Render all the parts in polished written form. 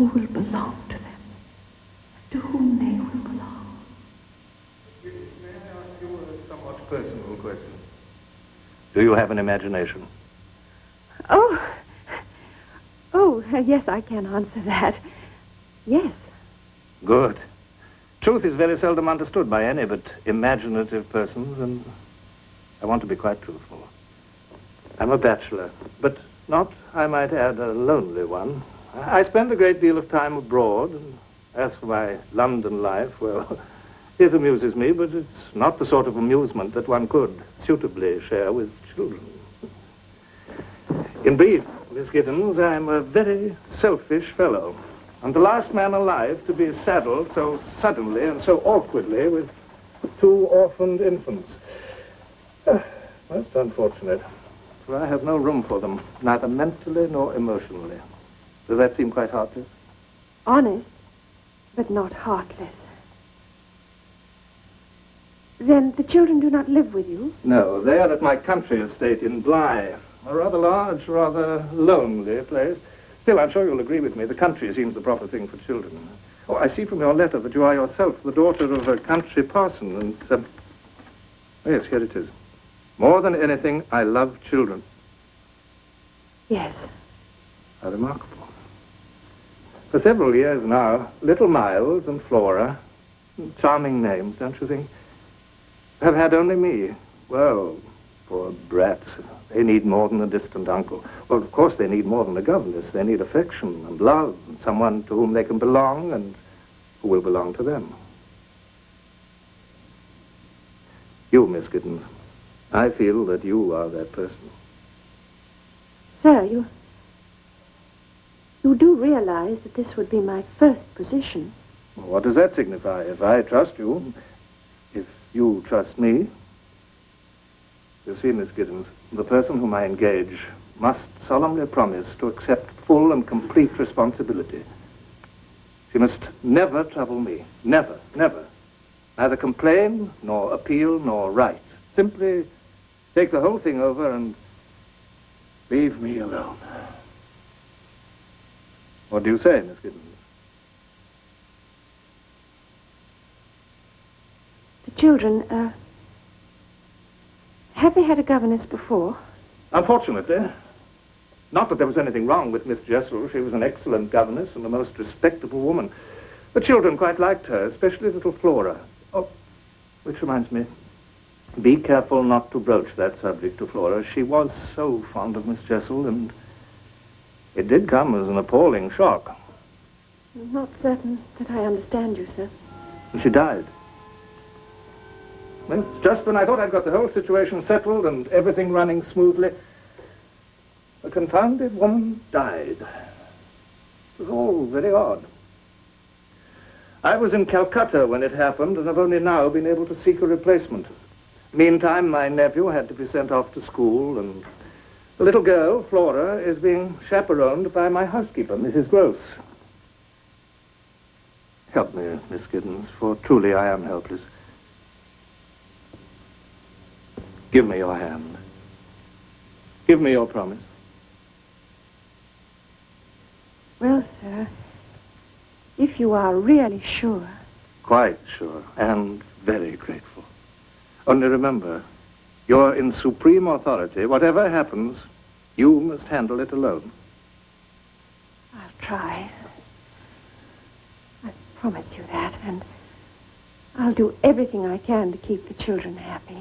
Who will belong to them, to whom they will belong. May I ask you a somewhat personal question? Do you have an imagination? Yes, I can answer that. Yes. Good. Truth is very seldom understood by any but imaginative persons, and I want to be quite truthful. I'm a bachelor, but not, I might add, a lonely one. I spend a great deal of time abroad, and as for my London life, well, it amuses me, but it's not the sort of amusement that one could suitably share with children. In brief, Miss Giddens, I'm a very selfish fellow. I'm the last man alive to be saddled so suddenly and so awkwardly with 2 orphaned infants. Most unfortunate, for I have no room for them, neither mentally nor emotionally. Does that seem quite heartless? Honest, but not heartless. Then the children do not live with you? No, they are at my country estate in Bly, a rather large, rather lonely place. Still, I'm sure you'll agree with me, the country seems the proper thing for children. Oh, I see from your letter that you are yourself the daughter of a country parson, and... oh, yes, here it is. More than anything, I love children. Yes. How remarkable. For several years now, little Miles and Flora, charming names, don't you think, have had only me. Well, poor brats, they need more than a distant uncle. Well, of course they need more than a governess. They need affection and love, and someone to whom they can belong and who will belong to them. You, Miss Giddens, I feel that you are that person. Sir, you do realize that this would be my first position. Well, what does that signify? If I trust you, if you trust me... You see, Miss Giddens, the person whom I engage must solemnly promise to accept full and complete responsibility. She must never trouble me. Never, never. Neither complain, nor appeal, nor write. Simply take the whole thing over and leave me alone. What do you say, Miss Giddens? The children, have they had a governess before? Unfortunately. Not that there was anything wrong with Miss Jessel. She was an excellent governess and a most respectable woman. The children quite liked her, especially little Flora. Oh, which reminds me, be careful not to broach that subject to Flora. She was so fond of Miss Jessel, and it did come as an appalling shock. I'm not certain that I understand you, sir. And she died. Well, just when I thought I'd got the whole situation settled and everything running smoothly, the confounded woman died. It was all very odd. I was in Calcutta when it happened and have only now been able to seek a replacement. Meantime, my nephew had to be sent off to school, and the little girl, Flora, is being chaperoned by my housekeeper, Mrs. Gross. Help me, Miss Giddens, for truly I am helpless. Give me your hand. Give me your promise. Well, sir, if you are really sure. Quite sure, and very grateful. Only remember, you're in supreme authority. Whatever happens, you must handle it alone. I'll try. I promise you that, and I'll do everything I can to keep the children happy.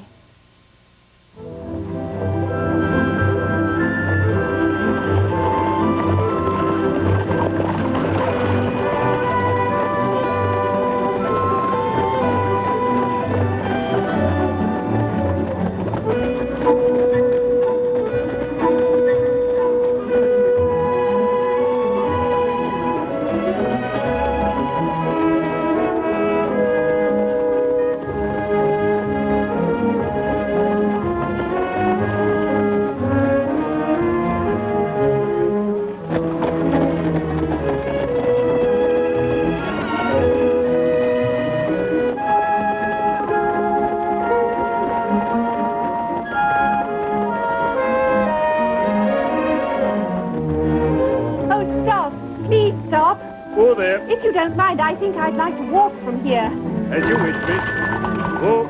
If you don't mind, I think I'd like to walk from here. As you wish, miss. Walk.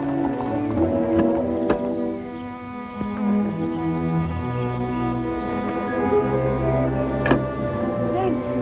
Thank you.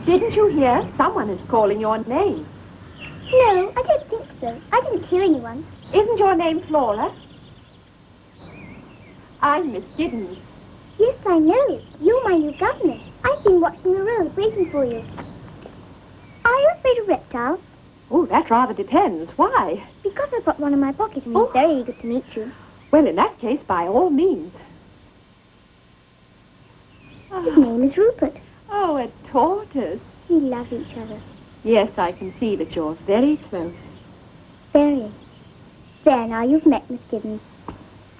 Didn't you hear? Someone is calling your name. No, I don't think so. I didn't hear anyone. Isn't your name Flora? I'm Miss Giddens. Yes, I know. You're my new governess. I've been watching the road, waiting for you. Are you afraid of reptiles? Oh, that rather depends. Why? Because I've got one in my pocket and he's very eager to meet you. Well, in that case, by all means. His name is Rupert. Oh, a tortoise. We love each other. Yes, I can see that you're very close. Very. There, now you've met Miss Giddens.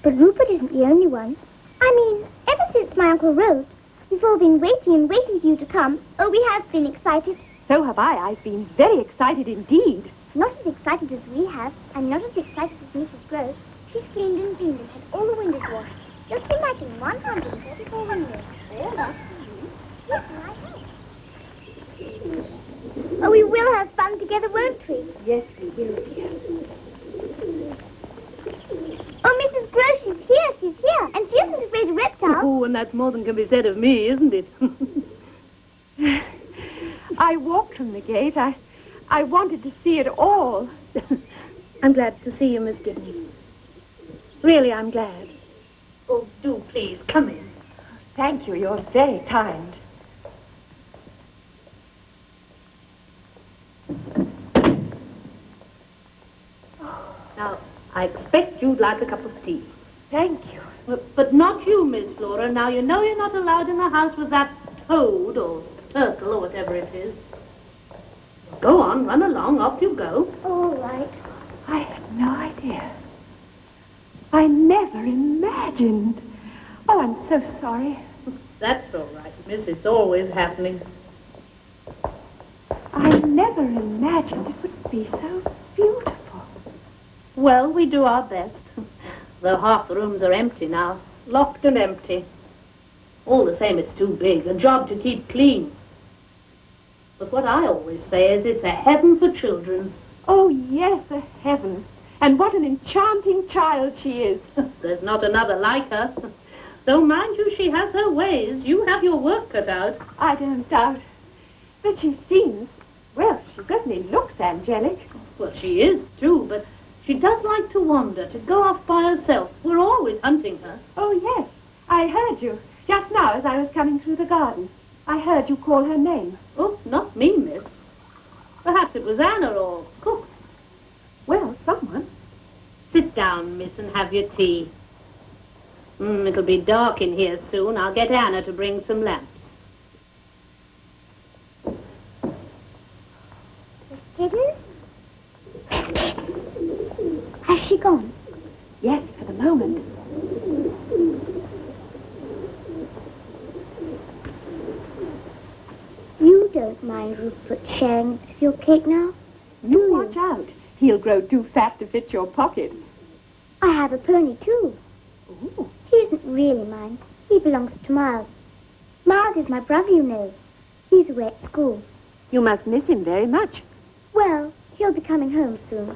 But Rupert isn't the only one. I mean, ever since my uncle wrote, we've all been waiting and waiting for you to come. Oh, we have been excited. So have I. I've been very excited indeed. Not as excited as we have, and not as excited as Mrs. Gross. She's cleaned and cleaned and had all the windows washed. Just imagine 134 windows. All that for you. Yes, and I have. Oh, we will have fun together, won't we? Yes, we will, dear. Oh, Mrs. Gross, she's here, and she isn't afraid of reptiles. Oh, and that's more than can be said of me, isn't it? I walked from the gate. I wanted to see it all. I'm glad to see you, Miss Giddens. Really, I'm glad. Oh, do please, come in. Thank you. You're very kind. Now, I expect you'd like a cup of tea. Thank you. But not you, Miss Flora. Now, you know you're not allowed in the house with that toad or turtle or whatever it is. Go on, run along, off you go. All right. imagined. Oh, I'm so sorry. That's all right, miss. It's always happening. I never imagined it would be so beautiful. Well, we do our best. Though half the rooms are empty now. Locked and empty. All the same, it's too big. A job to keep clean. But what I always say is it's a heaven for children. Oh, yes, a heaven. And what an enchanting child she is. There's not another like her. Though, mind you, she has her ways. You have your work cut out. I don't doubt. But she seems, well, she certainly looks angelic. Well, she is, too, but she does like to wander, to go off by herself. We're always hunting her. Oh, yes, I heard you. Just now as I was coming through the garden. I heard you call her name. Oh, not me, miss. Perhaps it was Anna or Cook. Well, someone. Sit down, miss, and have your tea. It'll be dark in here soon. I'll get Anna to bring some lamps. Giddens? Has she gone? Yes, for the moment. You don't mind Rupert sharing a bit of your cake now? You watch out. He'll grow too fat to fit your pocket. I have a pony, too. Ooh. He isn't really mine. He belongs to Miles. Miles is my brother, you know. He's away at school. You must miss him very much. Well, he'll be coming home soon.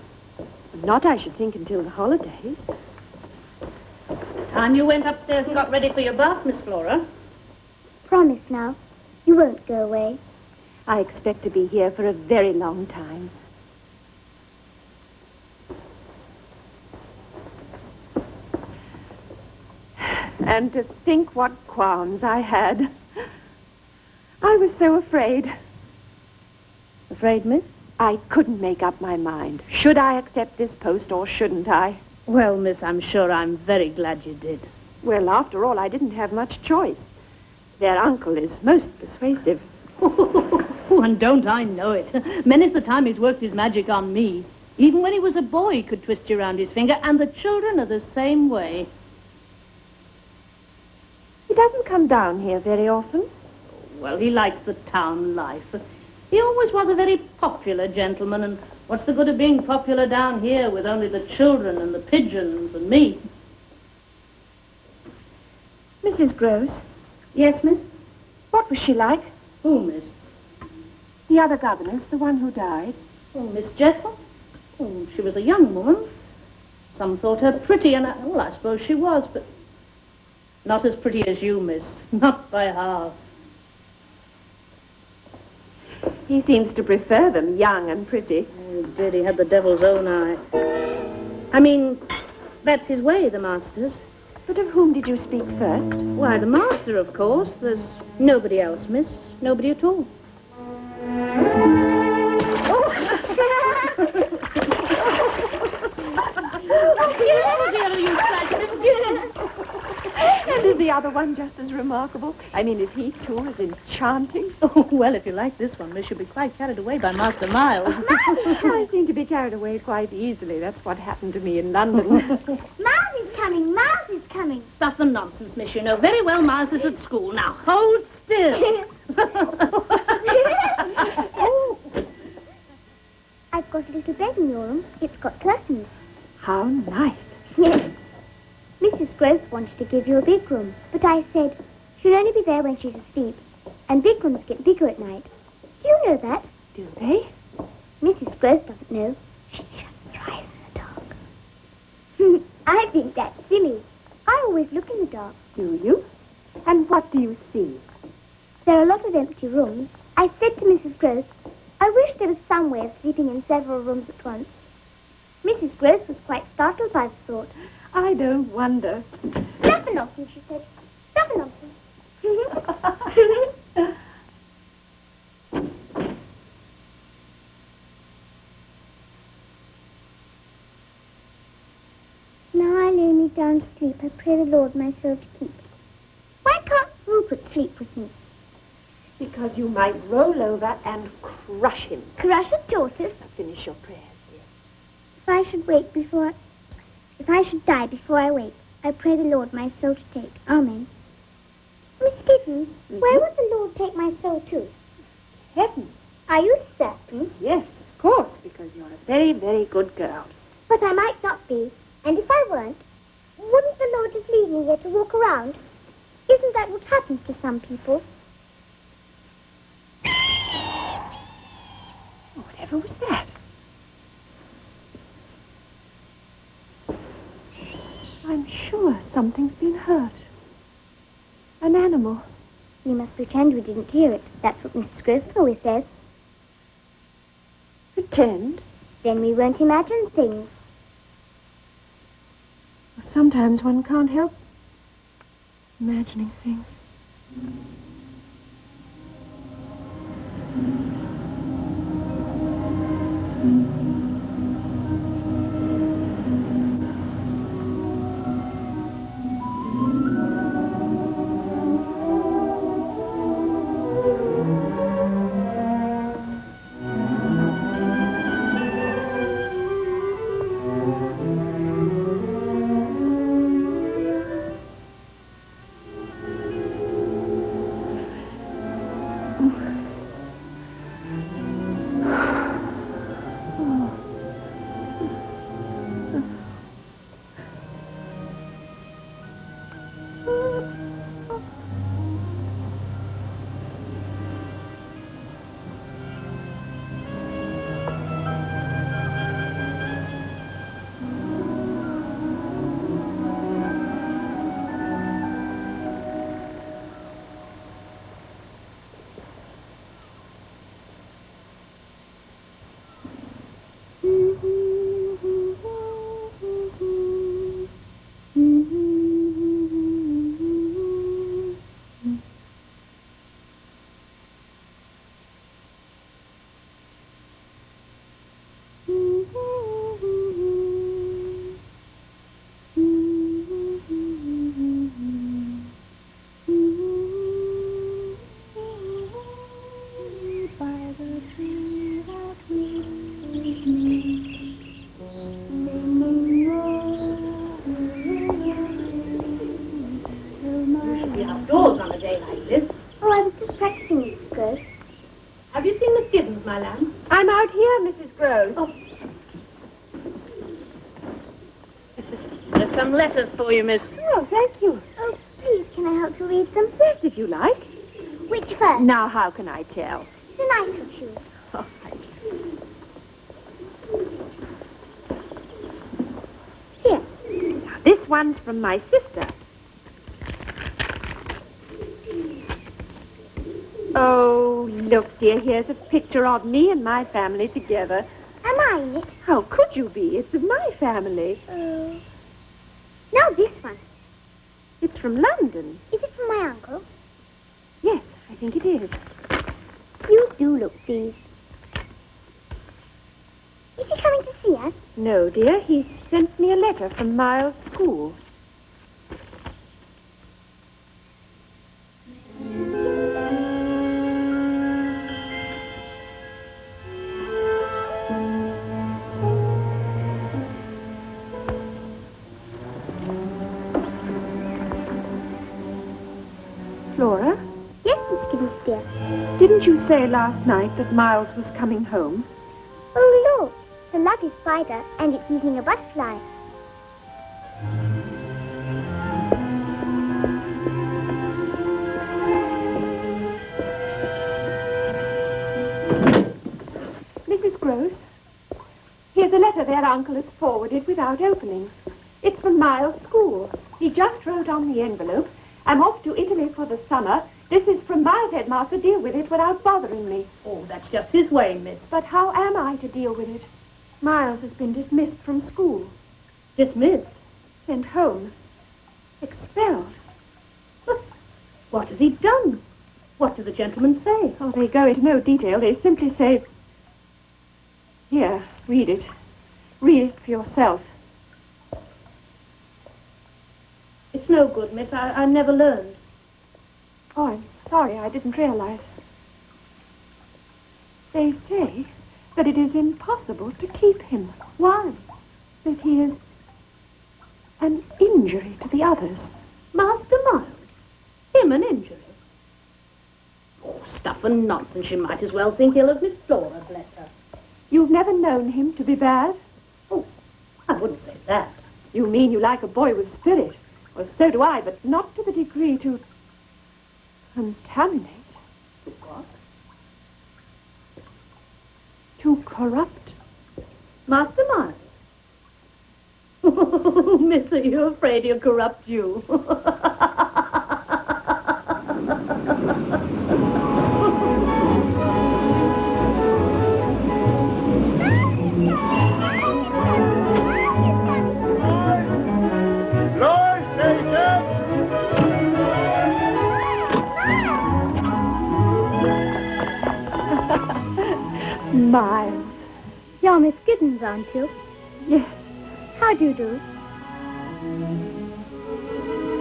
Not, I should think, until the holidays. Time you went upstairs and got ready for your bath, Miss Flora. Promise now. You won't go away. I expect to be here for a very long time. And to think what qualms I had. I was so afraid. Afraid, miss? I couldn't make up my mind. Should I accept this post or shouldn't I? Well, miss, I'm sure I'm very glad you did. Well, after all, I didn't have much choice. Their uncle is most persuasive. Oh, and don't I know it. Many's the time he's worked his magic on me. Even when he was a boy, he could twist you around his finger, and the children are the same way. He doesn't come down here very often. Well, he likes the town life. He always was a very popular gentleman, and what's the good of being popular down here with only the children and the pigeons and me? Mrs. Gross, Yes, miss? what was she like? Who, miss? The other governess, the one who died. Oh, Miss Jessel? Oh, she was a young woman. Some thought her pretty, and I suppose she was, but not as pretty as you, miss. Not by half. He seems to prefer them young and pretty. Oh, did he had the devil's own eye. I mean, that's his way, the master's. But of whom did you speak first? Why, the master, of course. There's nobody else, miss. Nobody at all. And is the other one just as remarkable? I mean, is he, too, as enchanting? Oh, well, if you like this one, miss, you'll be quite carried away by Master Miles. I seem to be carried away quite easily. That's what happened to me in London. Miles is coming. Miles is coming. Stuff and nonsense, miss. You know very well Miles is at school. Now, hold still. I've got a little bed in your room. It's got curtains. How nice. Yes. Mrs. Gross wanted to give you a big room, but I said she'll only be there when she's asleep, and big rooms get bigger at night. Do you know that? Do they? Mrs. Gross doesn't know. She shuts her eyes in the dark. I think that's silly. I always look in the dark. Do you? And what do you see? There are a lot of empty rooms. I said to Mrs. Gross, I wish there was some way of sleeping in several rooms at once. Mrs. Gross was quite startled by the thought. I don't wonder. Stuff and nonsense, she said. Stuff and nonsense. Now I lay me down to sleep. I pray the Lord my soul to keep. Why can't Rupert sleep with me? Because you might roll over and crush him. Crush a tortoise? Now finish your prayers, dear. If I should die before I wake, I pray the Lord my soul to take. Amen. Miss Giddens, where would the Lord take my soul to? Heaven. Are you certain? Yes, of course, because you're a very, very good girl. But I might not be. And if I weren't, wouldn't the Lord just leave me here to walk around? Isn't that what happens to some people? Whatever was that? I'm sure something's been hurt. An animal. We must pretend we didn't hear it. That's what Mrs. Gross always says. Pretend? Then we won't imagine things. Sometimes one can't help imagining things. Outdoors on a day like this. Oh, I was just practicing, Mrs. Gross. Have you seen Miss Giddens, my lamb? I'm out here, Mrs. Groves. Oh. There's some letters for you, miss. Oh, thank you. Oh, please, can I help you read them? Yes, if you like. Which first? Now, how can I tell? Then I shall choose. Oh, thank you. Here. Now, this one's from my sister. Oh, look, dear, here's a picture of me and my family together. Am I in it? How could you be? It's of my family. Now this one. It's from London. Is it from my uncle? Yes, I think it is. You do look pleased. Is he coming to see us? No, dear, he sent me a letter from Miles' school. Flora? Yes, Miss Giddens, dear. Didn't you say last night that Miles was coming home? Oh, look. The lovely spider, and it's eating a butterfly. Mrs. Gross, here's a letter their uncle has forwarded without opening. It's from Miles' school. He just wrote on the envelope, "I'm off to Italy for the summer. This is from Miles' headmaster. Deal with it without bothering me." Oh, that's just his way, miss. But how am I to deal with it? Miles has been dismissed from school. Dismissed? Sent home. Expelled. What has he done? What do the gentlemen say? Oh, they go into no detail. They simply say... Here, read it. Read it for yourself. It's no good, miss. I never learned. Oh, I'm sorry. I didn't realize. They say that it is impossible to keep him. Why? That he is an injury to the others. Master Miles? Him an injury? Oh, stuff and nonsense. You might as well think ill of Miss Flora, bless her. You've never known him to be bad? Oh, I wouldn't say that. You mean you like a boy with spirit? Well, so do I, but not to the degree to contaminate. To what? To corrupt. Master Miles? Oh, miss, are you afraid he'll corrupt you? Miles. You're Miss Giddens, aren't you? Yes. How do you do?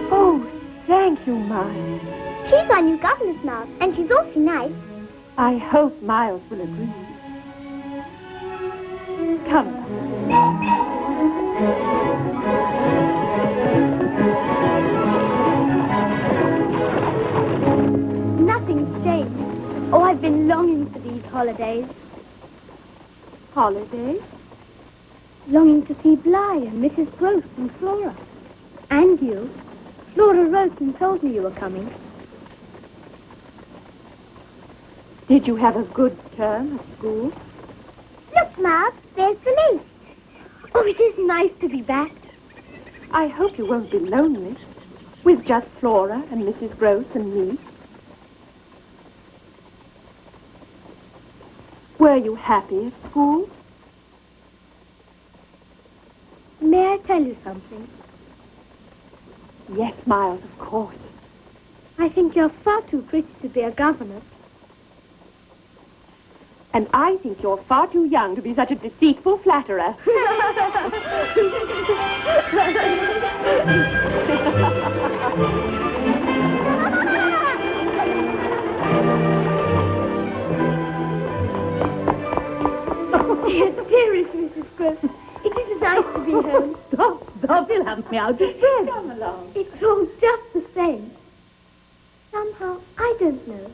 Oh, thank you, Miles. She's our new governess now, and she's awfully nice. I hope Miles will agree. Come. Nothing's changed. Oh, I've been longing for these holidays. Holidays? Longing to see Bly and Mrs. Gross and Flora. And you. Flora wrote and told me you were coming. Did you have a good term at school? Look, Ma, there's the lake. Oh, it is nice to be back. I hope you won't be lonely. With just Flora and Mrs. Gross and me. Were you happy at school? May I tell you something? Yes, Miles, of course. I think you're far too pretty to be a governess. And I think you're far too young to be such a deceitful flatterer. Dearest Mrs. Gross, it is nice to be home. Stop, you'll have me out of bed. Come along. It's all just the same. Somehow, I don't know.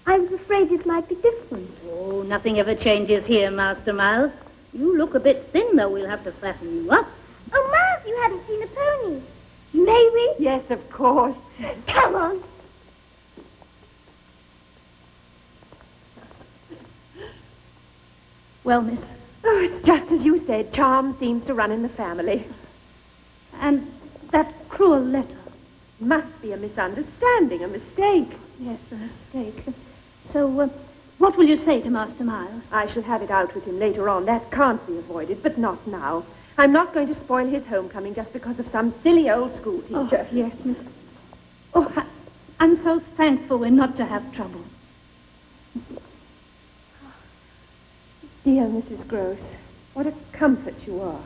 I was afraid it might be different. Oh, nothing ever changes here, Master Miles. You look a bit thin, though. We'll have to fatten you up. Oh, Miles, you haven't seen a pony. May we? Yes, of course. Come on. Well, miss. Oh, it's just as you said. Charm seems to run in the family. And that cruel letter. Must be a misunderstanding, a mistake. Yes, a mistake. So, what will you say to Master Miles? I shall have it out with him later on. That can't be avoided, but not now. I'm not going to spoil his homecoming just because of some silly old school teacher. Oh, yes, miss. Oh, I'm so thankful we're not to have trouble. Dear Mrs. Gross, what a comfort you are.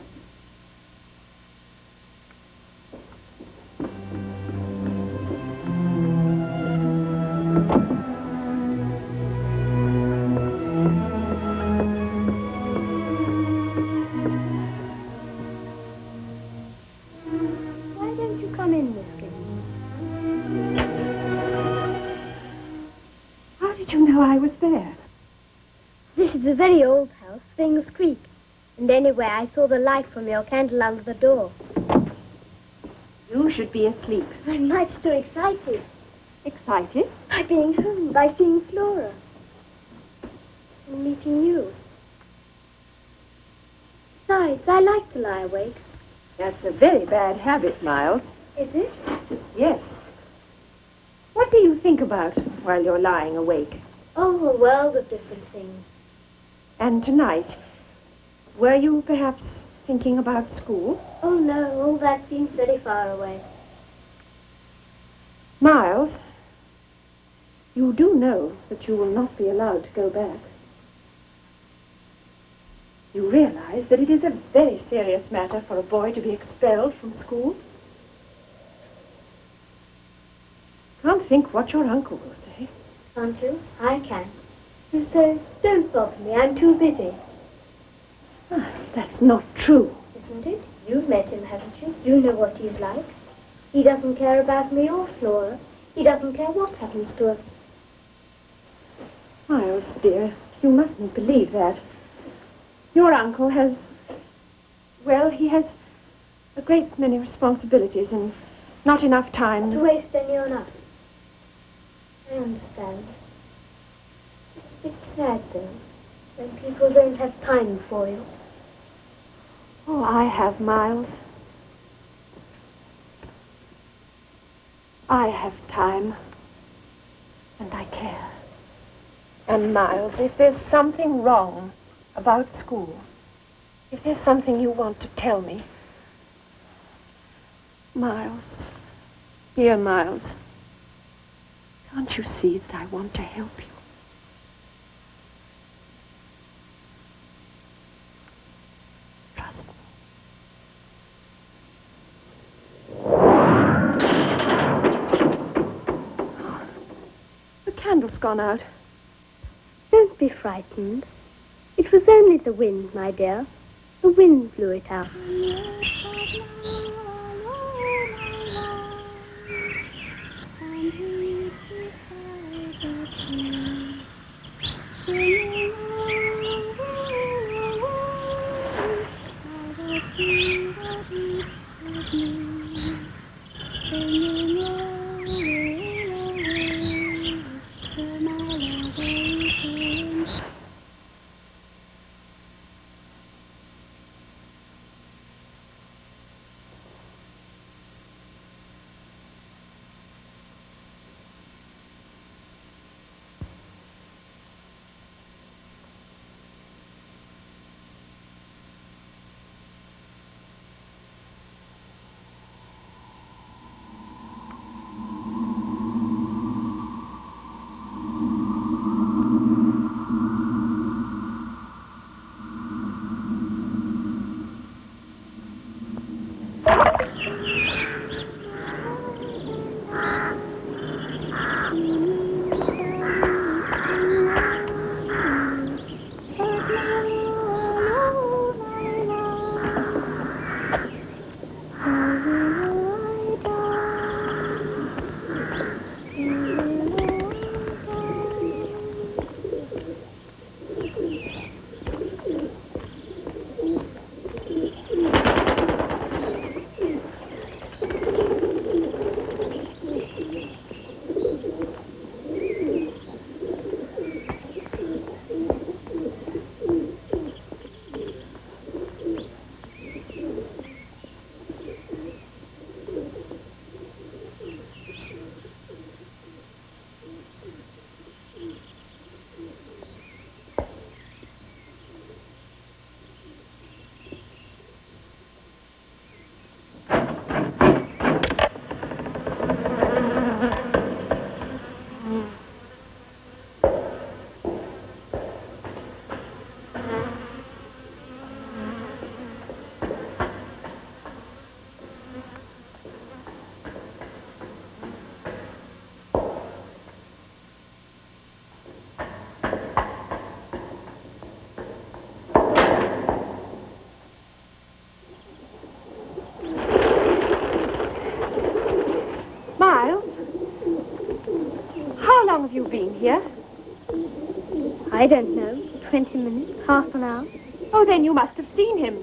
Why don't you come in, Miss Giddens? How did you know I was there? This is a very old house, Fingers Creek. And anyway, I saw the light from your candle under the door. You should be asleep. I'm much too excited. Excited? By being home, by seeing Flora. And meeting you. Besides, I like to lie awake. That's a very bad habit, Miles. Is it? Yes. What do you think about while you're lying awake? Oh, a world of different things. And tonight, were you perhaps thinking about school? Oh, no, all that seems very far away. Miles, you do know that you will not be allowed to go back. You realize that it is a very serious matter for a boy to be expelled from school? Can't think what your uncle will say. Can't you? I can. You say, don't bother me, I'm too busy. Ah, that's not true. Isn't it? You've met him, haven't you? You know what he's like. He doesn't care about me or Flora. He doesn't care what happens to us. Miles, dear, you mustn't believe that. Your uncle has... Well, he has a great many responsibilities and not enough time... To waste any on us. I understand. It's a bit sad, though, when people don't have time for you. Oh, I have, Miles. I have time. And I care. And, Miles, if there's something wrong about school, if there's something you want to tell me, Miles, dear Miles, can't you see that I want to help you? Trust me. The candle's gone out. Don't be frightened. It was only the wind, my dear. The wind blew it out. long have you been here? I don't know. 20 minutes, half an hour. Oh, then you must have seen him.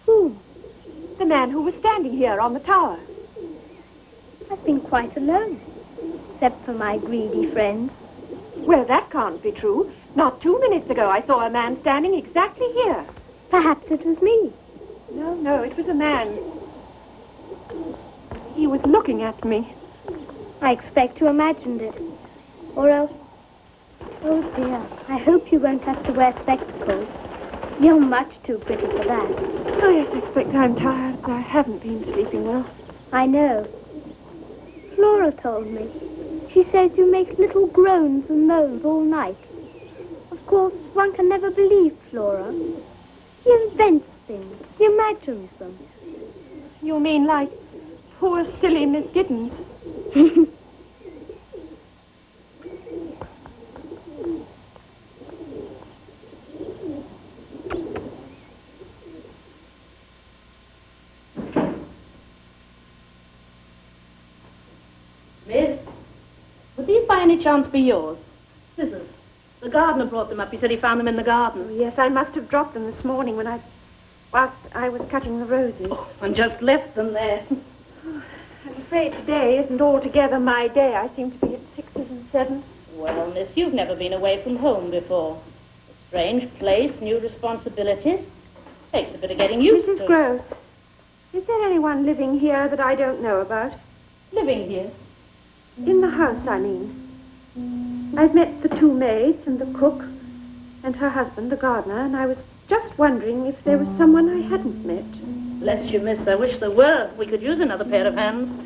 Who? The man who was standing here on the tower. I've been quite alone, except for my greedy friends. Well, that can't be true. Not 2 minutes ago I saw a man standing exactly here. Perhaps it was me. No, it was a man. He was looking at me. I expect you imagined it. Or else... Oh, dear. I hope you won't have to wear spectacles. You're much too pretty for that. Oh, yes, I expect I'm tired. I haven't been sleeping well. I know. Flora told me. She says you make little groans and moans all night. Of course, one can never believe Flora. She invents things. She imagines them. You mean like poor, silly Miss Giddens? any chance be yours? Scissors. The gardener brought them up. He said he found them in the garden. Oh, yes, I must have dropped them this morning whilst I was cutting the roses. Oh, and just left them there. I'm afraid today isn't altogether my day. I seem to be at sixes and sevens. Well, miss, you've never been away from home before. A strange place, new responsibilities. Takes a bit of getting used to. Mrs. Gross, is there anyone living here that I don't know about? Living here? In the house, I mean. I've met the two maids and the cook and her husband, the gardener, and I was just wondering if there was someone I hadn't met. Bless you, miss, I wish there were. We could use another pair of hands.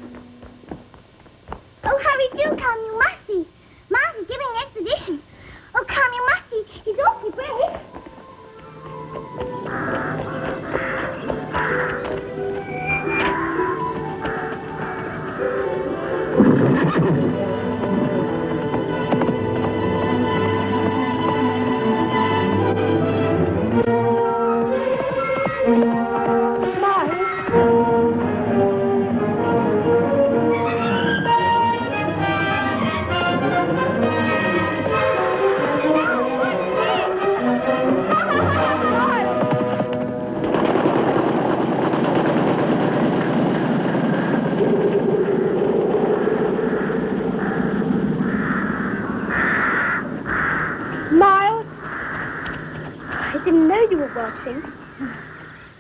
Oh, Harry, do come, you must see. Miles is giving an exhibition. Oh, come, you must see. He's awfully brave. You were watching.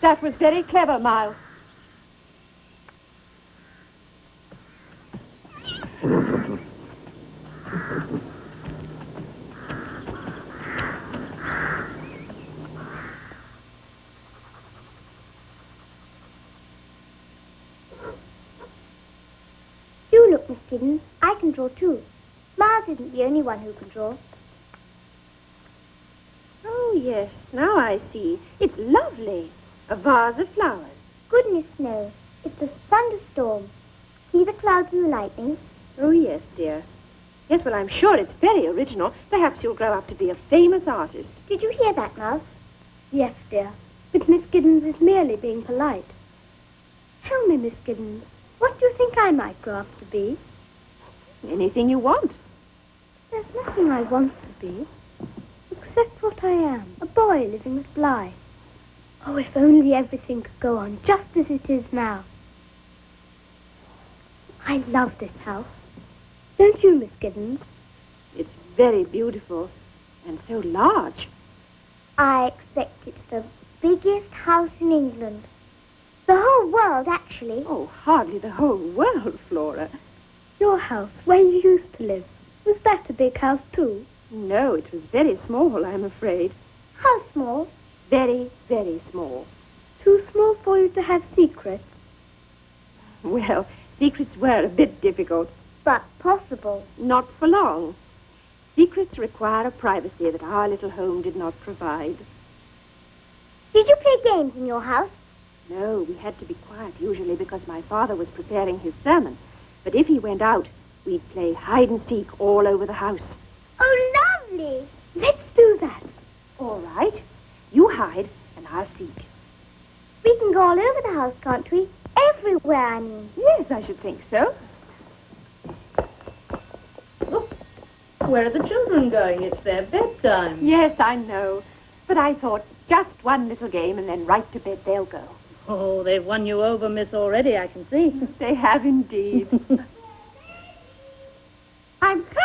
That was very clever, Miles. You look, Miss Giddens. I can draw too. Miles isn't the only one who can draw. Oh, yes, now I see. It's lovely. A vase of flowers. Goodness knows. It's a thunderstorm. See the clouds and the lightning? Oh, yes, dear. Yes, well, I'm sure it's very original. Perhaps you'll grow up to be a famous artist. Did you hear that, Mouse? Yes, dear. But Miss Giddens is merely being polite. Tell me, Miss Giddens, what do you think I might grow up to be? Anything you want. There's nothing I want to be, except what I am, a boy living with Bly. Oh, if only everything could go on just as it is now. I love this house. Don't you, Miss Giddens? It's very beautiful and so large. I expect it's the biggest house in England. The whole world, actually. Oh, hardly the whole world, Flora. Your house, where you used to live, was that a big house too? No, it was very small, I'm afraid. How small? Very, very small. Too small for you to have secrets? Well, secrets were a bit difficult. But possible. Not for long. Secrets require a privacy that our little home did not provide. Did you play games in your house? No, we had to be quiet usually because my father was preparing his sermon. But if he went out, we'd play hide and seek all over the house. Oh, lovely. Let's do that. All right. You hide and I'll seek. We can go all over the house, can't we? Everywhere, I mean. Yes, I should think so. Oh, where are the children going? It's their bedtime. Yes, I know. But I thought just one little game and then right to bed they'll go. Oh, they've won you over, miss, already, I can see. They have indeed. I'm coming!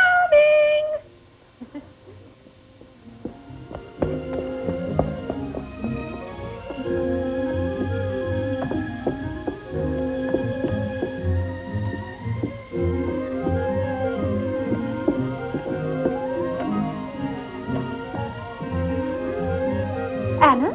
Anna?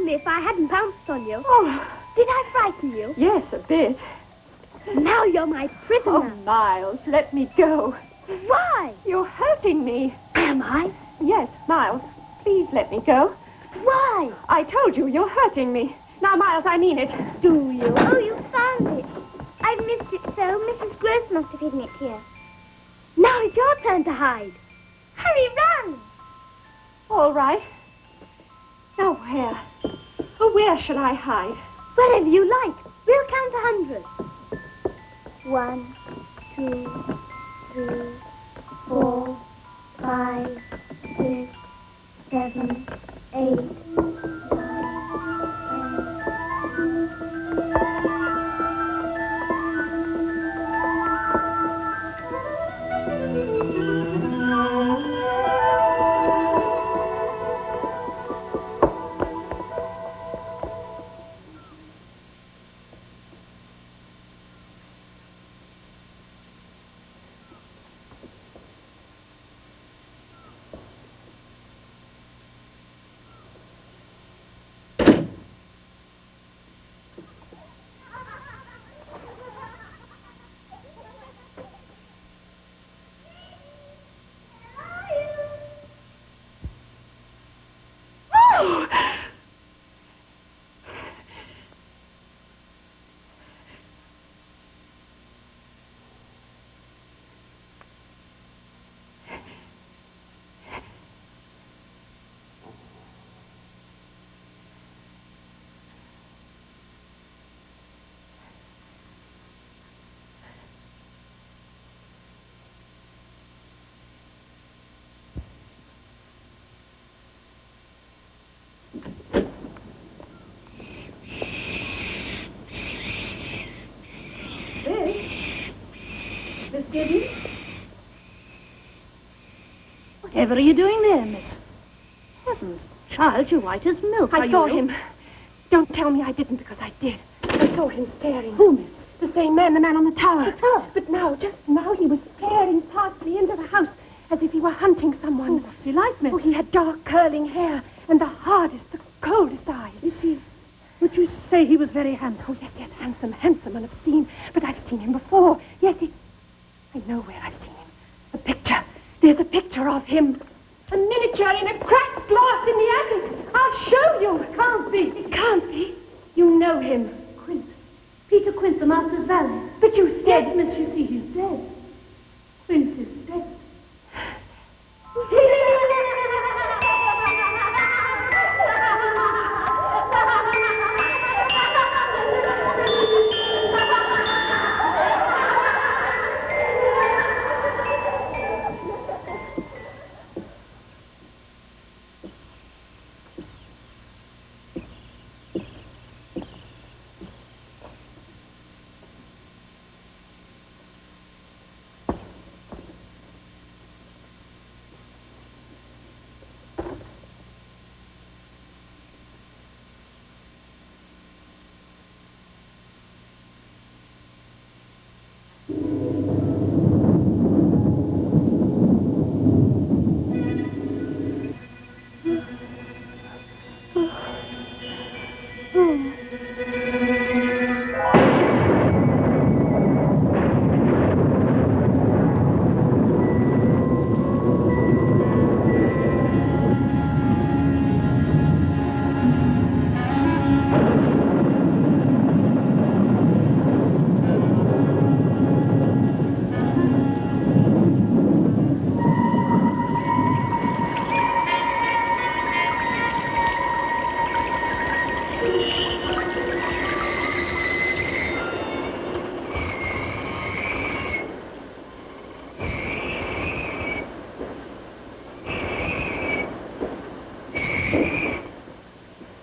pardon me if I hadn't pounced on you. Oh, Did I frighten you? yes, a bit. Now you're my prisoner. Oh, Miles, let me go. Why? You're hurting me. Am I? Yes, Miles, please let me go. Why? I told you, you're hurting me. Now, Miles, I mean it. Do you? Oh, you found it. I've missed it so. Mrs. Gross must have hidden it here. Now it's your turn to hide. Hurry, run! All right. Now, where? Oh, where shall I hide? Wherever you like. We'll count 100. 1, 2, 3, 4, 5, 6, 7, 8. Miss Gibbons? Whatever are you doing there, miss? Heavens, child, you're white as milk. I saw him. Don't tell me I didn't, because I did. I saw him staring. Who, miss? The same man, the man on the tower. The tower? But now, just now, he was staring past me into the house as if he were hunting someone. Oh, what's he like, miss? Oh, he had dark curling hair and the hardest, the coldest eyes. Is he? Would you say he was very handsome? Oh, yes, handsome, handsome and obscene. But I've seen him before. Yes, I know where I've seen him. A picture. There's a picture of him. A miniature in a cracked glass in the attic. I'll show you. It can't be. It can't be. You know him. Quint. Peter Quint, the master's valet. But you said... Yes, miss, you see, he's dead. Quint is dead.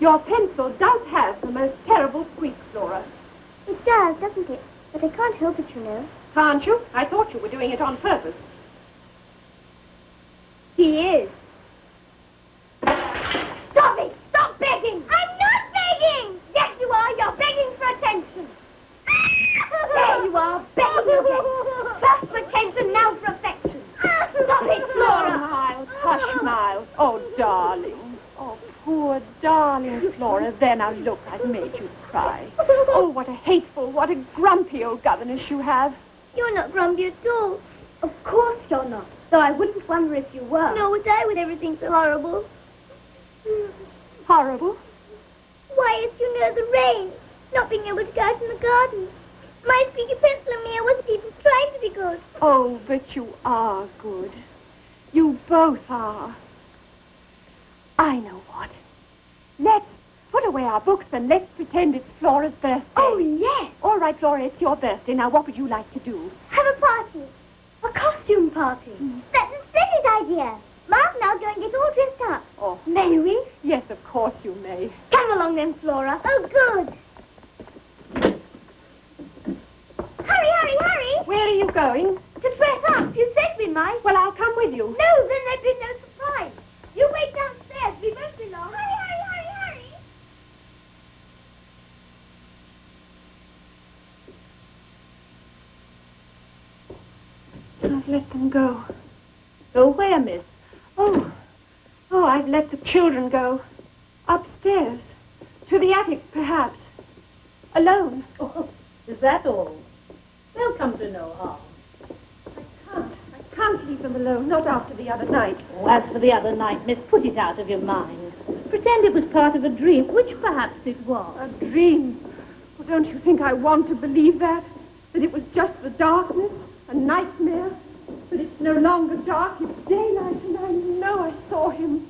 Your pencil does have the most terrible squeak, Flora. It does, doesn't it? But I can't help it, you know. Can't you? I thought you were doing it on purpose. He is. Stop it! Stop begging! I'm not begging! Yes, you are. You're begging for attention. There you are, begging again. First for attention, now for affection. Stop it, Oh, Flora! Miles, hush, Miles. Oh, darling. Oh, poor darling Flora. there, now look, I've made you cry. Oh, what a hateful, what a grumpy old governess you have. You're not grumpy at all. Of course you're not. Though I wouldn't wonder if you were. No, would I with everything so horrible? Horrible? Why, as you know, the rain. Not being able to go out in the garden. My squeaky pencil and me, I wasn't even trying to be good. Oh, but you are good. You both are. I know what. Let's put away our books and let's pretend it's Flora's birthday. Oh, yes. All right, Flora, it's your birthday. Now, what would you like to do? Have a party. A costume party. That's a splendid idea. Mom and I'll go and get all dressed up. Oh, May we? yes, of course you may. Come along then, Flora. Oh, good. Hurry, hurry, hurry. Where are you going? To dress up. You said we might. Well, I'll come with you. No, then there'd be no surprise. You wait downstairs. We won't be long. Hurry, hurry, hurry, hurry. I've let them go. Go where, miss? Oh, I've let the children go. Upstairs. To the attic, perhaps. Alone. Oh, is that all? They'll come to no harm. I can't leave them alone, not after the other night. Oh, as for the other night, miss, put it out of your mind. Pretend it was part of a dream, which perhaps it was. A dream. Well, don't you think I want to believe that? That it was just the darkness, a nightmare? But it's no longer dark, it's daylight, and I know I saw him.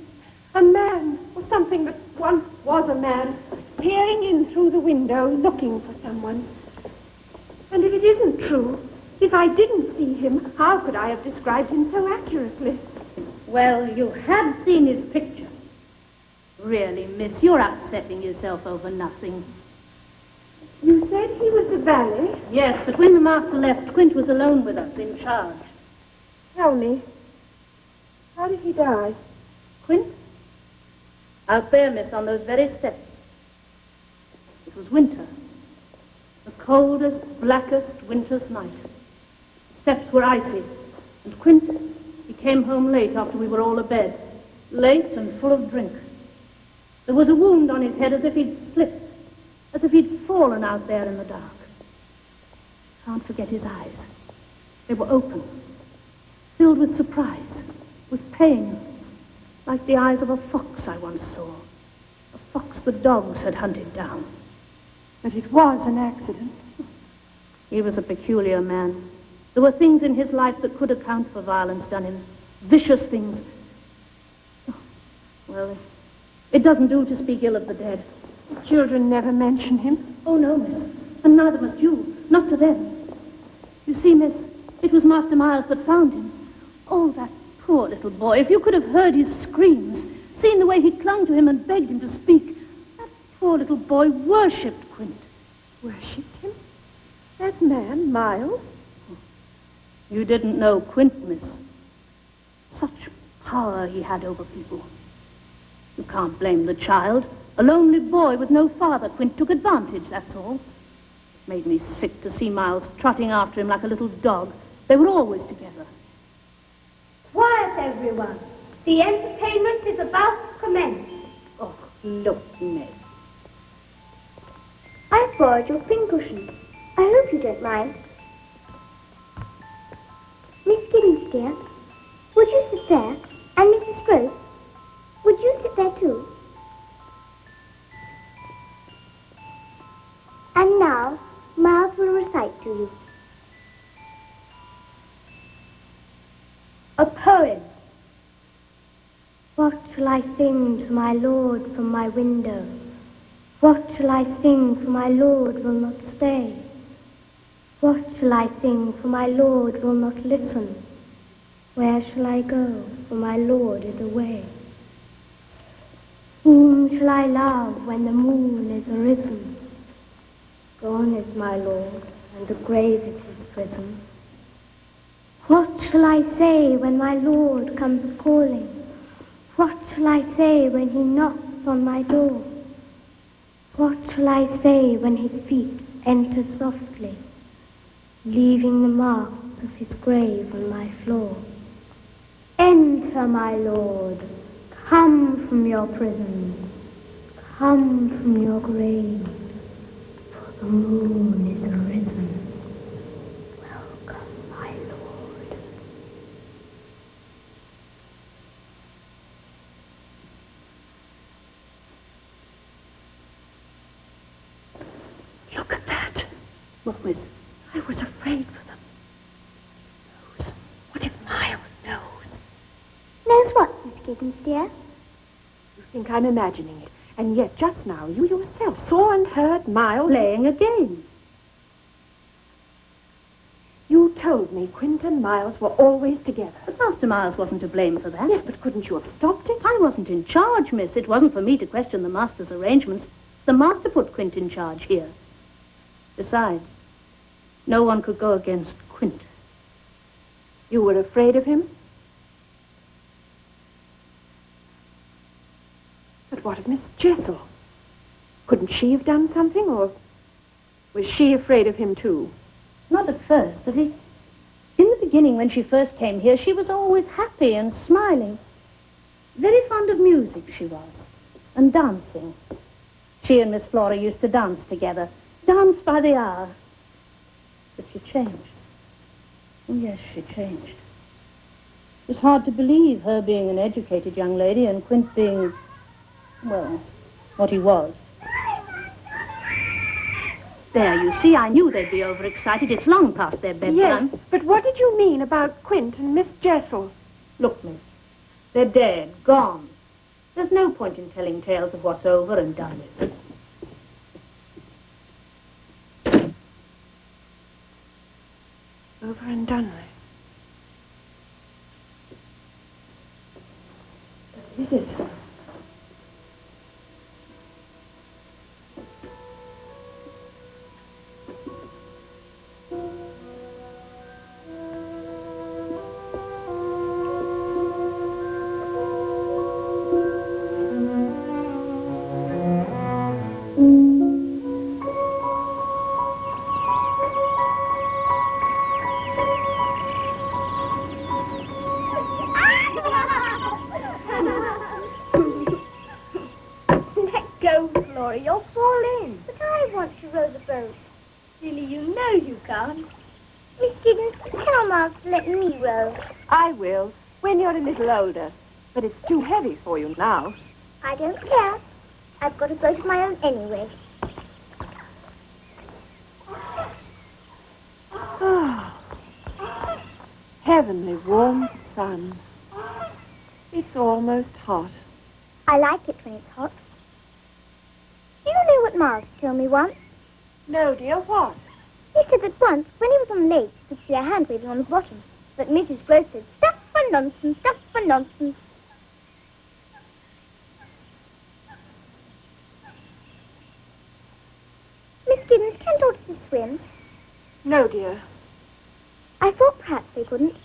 A man, or something that once was a man, peering in through the window, looking for someone. And if it isn't true, if I didn't see him, how could I have described him so accurately? Well, you had seen his picture. Really, miss, you're upsetting yourself over nothing. You said he was the valet? Yes, but when the master left, Quint was alone with us, in charge. Tell me, how did he die? Quint? Out there, miss, on those very steps. It was winter. The coldest, blackest winter's night. Steps were icy, and Quint, he came home late after we were all abed. Late and full of drink. There was a wound on his head as if he'd slipped, as if he'd fallen out there in the dark. Can't forget his eyes. They were open, filled with surprise, with pain, like the eyes of a fox I once saw. A fox the dogs had hunted down. But it was an accident. He was a peculiar man. There were things in his life that could account for violence done him. Vicious things. Oh, well, it doesn't do to speak ill of the dead. The children never mention him. Oh, no, miss. And neither must you. Not to them. You see, miss, it was Master Miles that found him. Oh, that poor little boy. If you could have heard his screams, seen the way he clung to him and begged him to speak. That poor little boy worshipped Quint. Worshipped him? That man, Miles? You didn't know Quint, miss. Such power he had over people. You can't blame the child. A lonely boy with no father. Quint took advantage, that's all. It made me sick to see Miles trotting after him like a little dog. They were always together. Quiet, everyone. The entertainment is about to commence. Oh, look, Ned. I've borrowed your pincushion. I hope you don't mind. Miss Giddens, dear, would you sit there? And Mrs. Gross, would you sit there too? And now, Miles will recite to you. A poem. What shall I sing to my Lord from my window? What shall I sing, for my Lord will not stay? What shall I sing, for my Lord will not listen? Where shall I go, for my Lord is away? Whom shall I love when the moon is arisen? Gone is my Lord, and the grave is his prison. What shall I say when my Lord comes a-calling? What shall I say when he knocks on my door? What shall I say when his feet enter softly, leaving the marks of his grave on my floor? Enter, my Lord, come from your prison, Come from your grave, for the moon is arisen. Welcome, my lord. Look at that. What, miss? I was afraid for them. Knows. What if Miles knows? Knows what, Miss Gibbons, dear? You think I'm imagining it, and yet just now you yourself saw and heard Miles Playing a game. You told me Quint and Miles were always together. But Master Miles wasn't to blame for that. Yes, but couldn't you have stopped it? I wasn't in charge, miss. It wasn't for me to question the master's arrangements. The master put Quint in charge here. Besides, no one could go against Quint. You were afraid of him? But what of Miss Jessel? Couldn't she have done something, or was she afraid of him too? Not at first. At least, in the beginning, when she first came here, she was always happy and smiling. Very fond of music, she was. And dancing. She and Miss Flora used to dance together. Dance by the hour. But she changed. Oh, yes, she changed. It was hard to believe, her being an educated young lady and Quint being, well, what he was. There, you see, I knew they'd be overexcited. It's long past their bedtime. Yes, but what did you mean about Quint and Miss Jessel? Look, miss, they're dead, gone. There's no point in telling tales of what's over and done with. Over and done with. But is it? You'll fall in. But I want to row the boat. Silly, you know you can't. Miss Gibbons, tell Miles to let me row. I will, when you're a little older. But it's too heavy for you now. I don't care. I've got a boat of my own anyway. Ah, heavenly warm sun. It's almost hot. I like it when it's hot. Do you know what Miles told me once? No, dear, what? He said that once, when he was on the lake, he could see a hand waving on the bottom. But Mrs. Gross said, stuff for nonsense, stuff for nonsense. Miss Gibbons, can tortoises swim? No, dear. I thought perhaps they couldn't.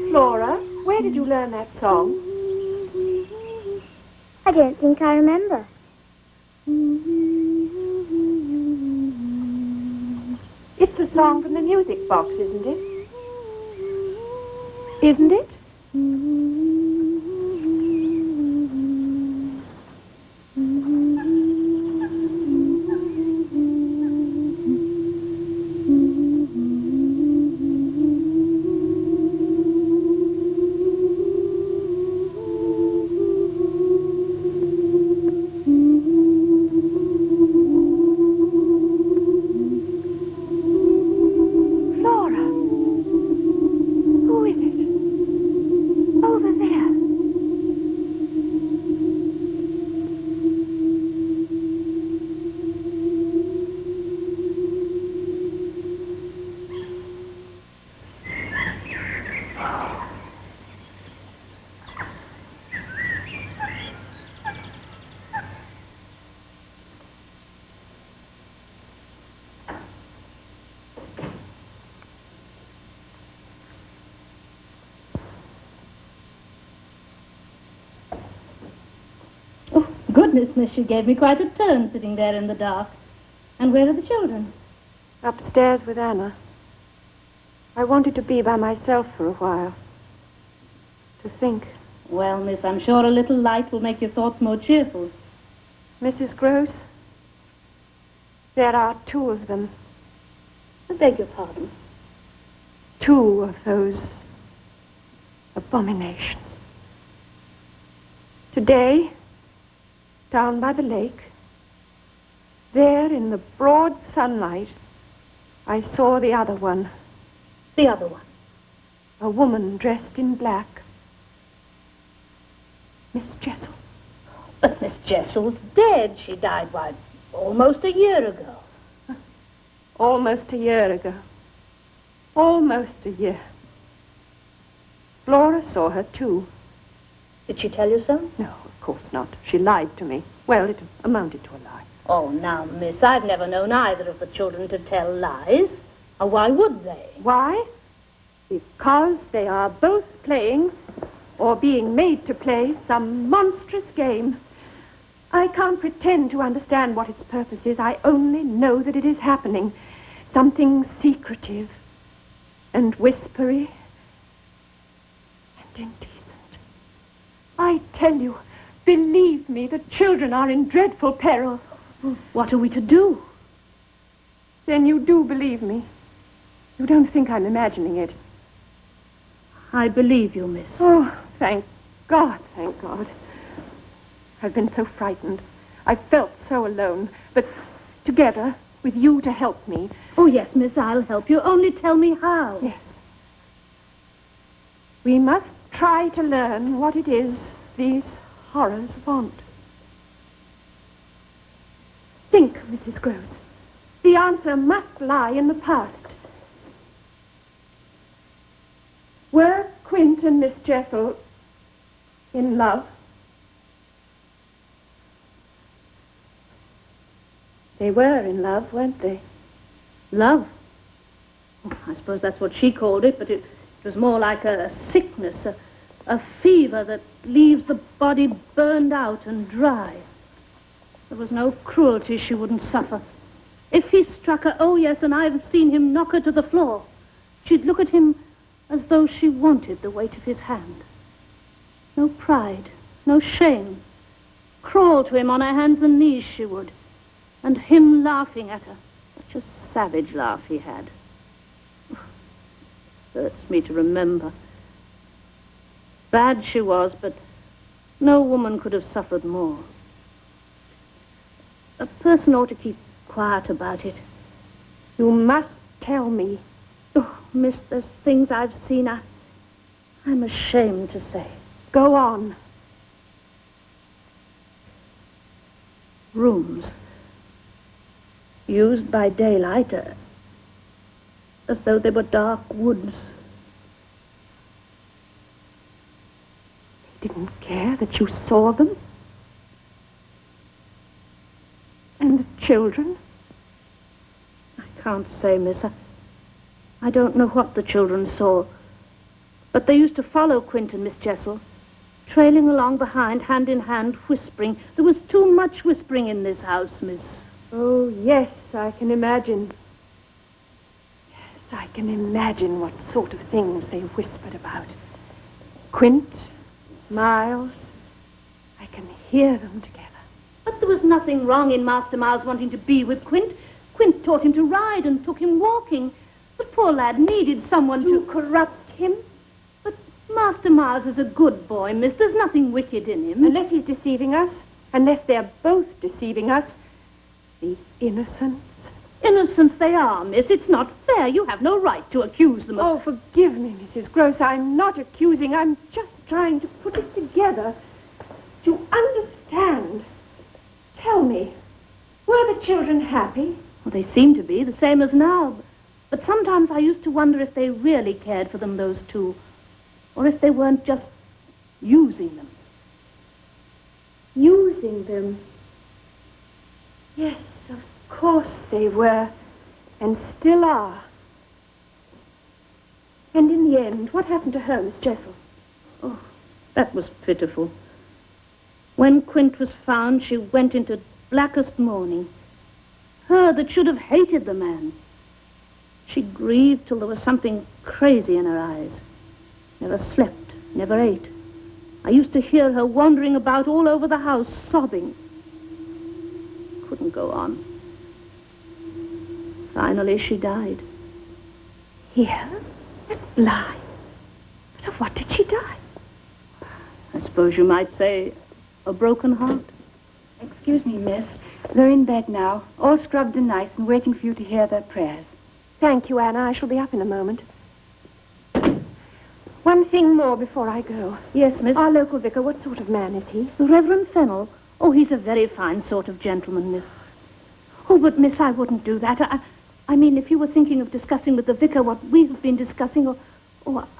Flora, where did you learn that song? I don't think I remember. It's the song from the music box, isn't it? Isn't it? Goodness, miss, you gave me quite a turn sitting there in the dark. And where are the children? Upstairs with Anna. I wanted to be by myself for a while. To think. Well, miss, I'm sure a little light will make your thoughts more cheerful. Mrs. Gross, there are 2 of them. I beg your pardon. 2 of those abominations. Today, down by the lake, there in the broad sunlight, I saw the other one. The other one? A woman dressed in black. Miss Jessel. But Miss Jessel's dead. She died, why, almost a year ago. Almost a year ago. Almost a year. Flora saw her, too. Did she tell you so? No, of course not. She lied to me. Well, it amounted to a lie. Oh, now, miss, I've never known either of the children to tell lies. Or why would they? Why? Because they are both playing, or being made to play, some monstrous game. I can't pretend to understand what its purpose is. I only know that it is happening. Something secretive and whispery and indecent. I tell you, believe me, the children are in dreadful peril. What are we to do? Then you do believe me. You don't think I'm imagining it. I believe you, miss. Oh, thank God, thank God. I've been so frightened. I've felt so alone. But together, with you to help me. Oh, yes, miss, I'll help you. Only tell me how. Yes. We must try to learn what it is these horrors want. Think, Mrs. Gross. The answer must lie in the past. Were Quint and Miss Jessel in love? They were in love, weren't they? Love? Oh, I suppose that's what she called it, but it was more like a sickness, a fever that leaves the body burned out and dry. There was no cruelty she wouldn't suffer. If he struck her, oh yes, and I've seen him knock her to the floor, she'd look at him as though she wanted the weight of his hand. No pride, no shame. Crawl to him on her hands and knees, she would. And him laughing at her. Such a savage laugh he had. Hurts me to remember. Bad she was, but no woman could have suffered more. A person ought to keep quiet about it. You must tell me. Oh, miss, there's things I've seen I'm ashamed to say. Go on. Rooms. Used by daylight, as though they were dark woods. They didn't care that you saw them? And the children? I can't say, miss. I don't know what the children saw. But they used to follow Quint and Miss Jessel, trailing along behind, hand in hand, whispering. There was too much whispering in this house, miss. Oh, yes, I can imagine. Yes, I can imagine what sort of things they whispered about. Quint, Miles, I can hear them together. But there was nothing wrong in Master Miles wanting to be with Quint. Quint taught him to ride and took him walking. The poor lad needed someone to corrupt him. But Master Miles is a good boy, miss. There's nothing wicked in him. Unless he's deceiving us, unless they're both deceiving us. The innocents. Innocents they are, miss. It's not fair. You have no right to accuse them of... Oh, forgive me, Mrs. Gross. I'm not accusing. I'm just trying to put it together. To understand. Tell me, were the children happy? Well, they seem to be, the same as now. But sometimes I used to wonder if they really cared for them, those two. Or if they weren't just using them. Using them? Yes, of course they were, and still are. And in the end, what happened to her, Miss Jessel? Oh, that was pitiful. When Quint was found, she went into blackest mourning. Her that should have hated the man. She grieved till there was something crazy in her eyes. Never slept, never ate. I used to hear her wandering about all over the house, sobbing. Couldn't go on. Finally, she died. Here? At Bly? But of what did she die? I suppose you might say a broken heart. Excuse me, miss. They're in bed now, all scrubbed and nice and waiting for you to hear their prayers. Thank you, Anna. I shall be up in a moment. One thing more before I go. Yes, miss. Our local vicar, what sort of man is he? The Reverend Fennel. Oh, he's a very fine sort of gentleman, miss. Oh, but miss, I wouldn't do that. I mean, if you were thinking of discussing with the vicar what we have been discussing,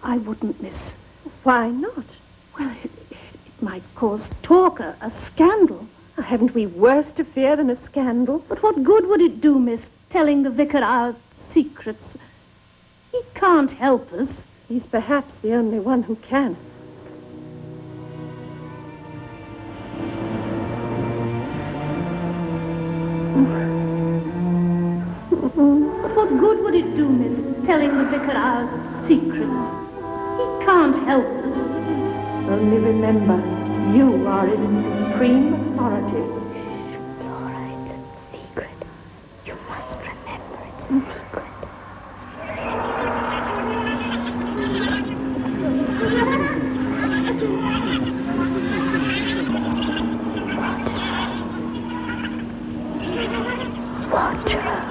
I wouldn't, miss. Why not? Well, it might cause talk, a scandal. Haven't we worse to fear than a scandal? But what good would it do, miss, telling the vicar our secrets? He can't help us. He's perhaps the only one who can. But what good would it do, miss, telling the vicar our secrets? He can't help us. Only remember, you are in supreme authority. Laura, it's a secret. You must remember it's a secret. Watch her.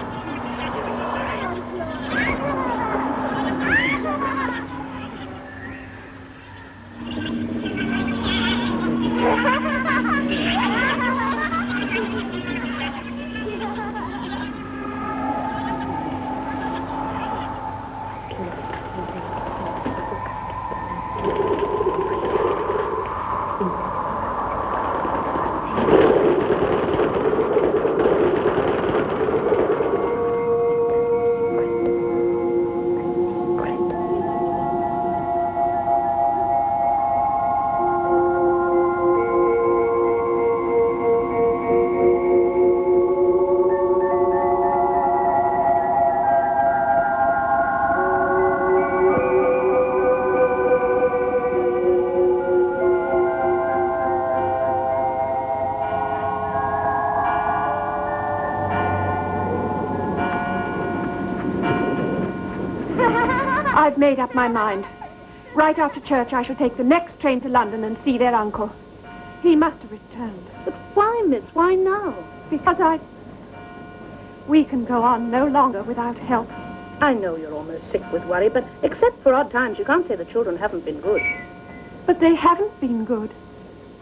I've made up my mind. Right after church, I shall take the next train to London and see their uncle. He must have returned. But why, miss? Why now? Because we can go on no longer without help. I know you're almost sick with worry, but except for odd times, you can't say the children haven't been good. But they haven't been good.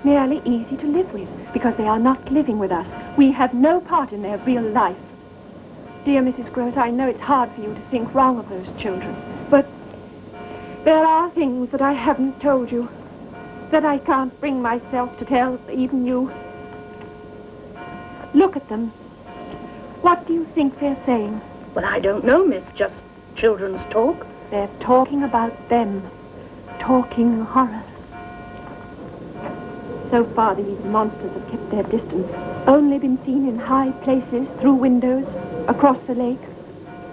Merely easy to live with, because they are not living with us. We have no part in their real life. Dear Mrs. Gross, I know it's hard for you to think wrong of those children, but there are things that I haven't told you, that I can't bring myself to tell even you. Look at them. What do you think they're saying? Well, I don't know, miss. Just children's talk. They're talking about them. Talking horrors. So far, these monsters have kept their distance. Only been seen in high places, through windows, across the lake.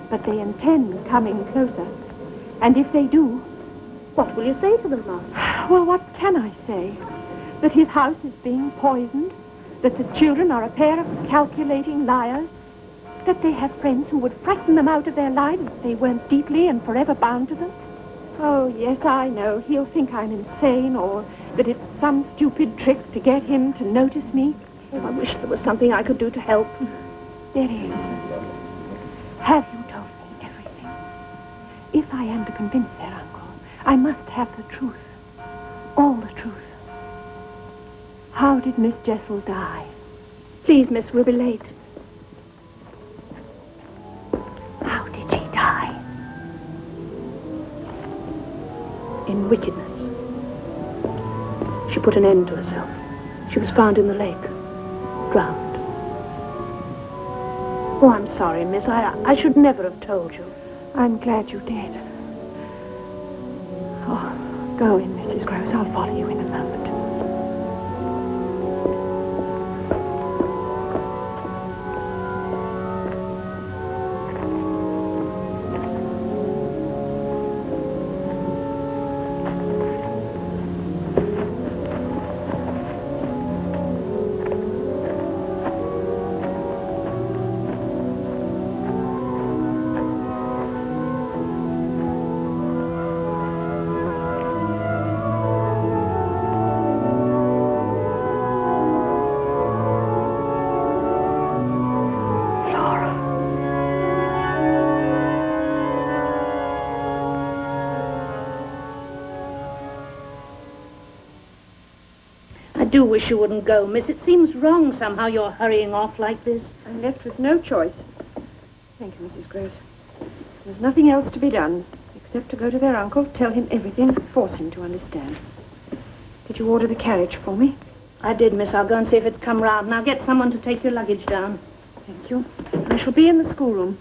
But they intend coming closer. And if they do... What will you say to them, Mom? Well, what can I say? That his house is being poisoned? That the children are a pair of calculating liars? That they have friends who would frighten them out of their lives if they weren't deeply and forever bound to them? Oh, yes, I know. He'll think I'm insane, or that it's some stupid trick to get him to notice me. Oh, I wish there was something I could do to help. There is. Have you told me everything? If I am to convince their uncle, I must have the truth. All the truth. How did Miss Jessel die? Please, miss, we'll be late. How did she die? In wickedness. She put an end to herself. She was found in the lake. Drowned. Oh, I'm sorry, miss. I should never have told you. I'm glad you did. Oh, go in, Mrs. Gross. I'll follow you in a moment. do wish you wouldn't go, miss. It seems wrong somehow you're hurrying off like this. I'm left with no choice. Thank you, Mrs. Gross. There's nothing else to be done, except to go to their uncle, tell him everything, force him to understand. Did you order the carriage for me? I did, miss. I'll go and see if it's come round. Now get someone to take your luggage down. Thank you. I shall be in the schoolroom.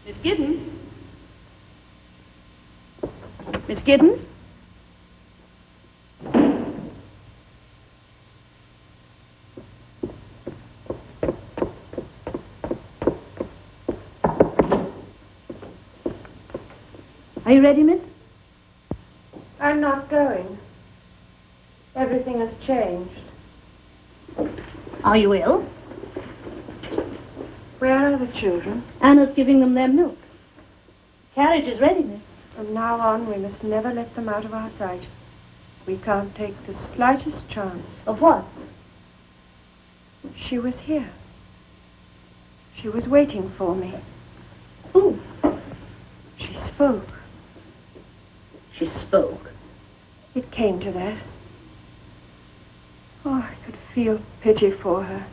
Miss Giddens? Miss Giddens? Are you ready, miss? I'm not going. Everything has changed. Are you ill? Where are the children? Anna's giving them their milk. Carriage is ready, miss. From now on, we must never let them out of our sight. We can't take the slightest chance. Of what? She was here. She was waiting for me. Who? She spoke. She spoke. It came to that. Oh, I could feel pity for her.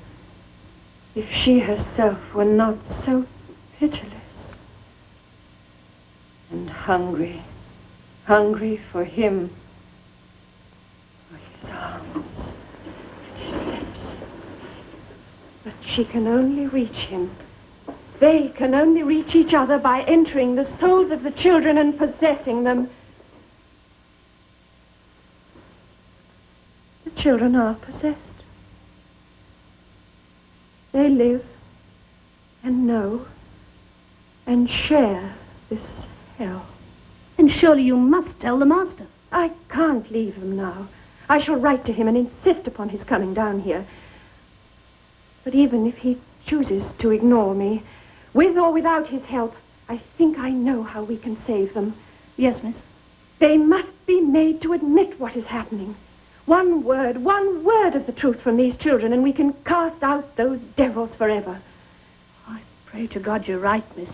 If she herself were not so pitiless. And hungry. Hungry for him. For his arms. His lips. But she can only reach him. They can only reach each other by entering the souls of the children and possessing them. The children are possessed. They live and know and share this hell. And surely you must tell the master. I can't leave them now. I shall write to him and insist upon his coming down here. But even if he chooses to ignore me, with or without his help, I think I know how we can save them. Yes, miss. They must be made to admit what is happening. One word of the truth from these children, and we can cast out those devils forever. I pray to God you're right, miss.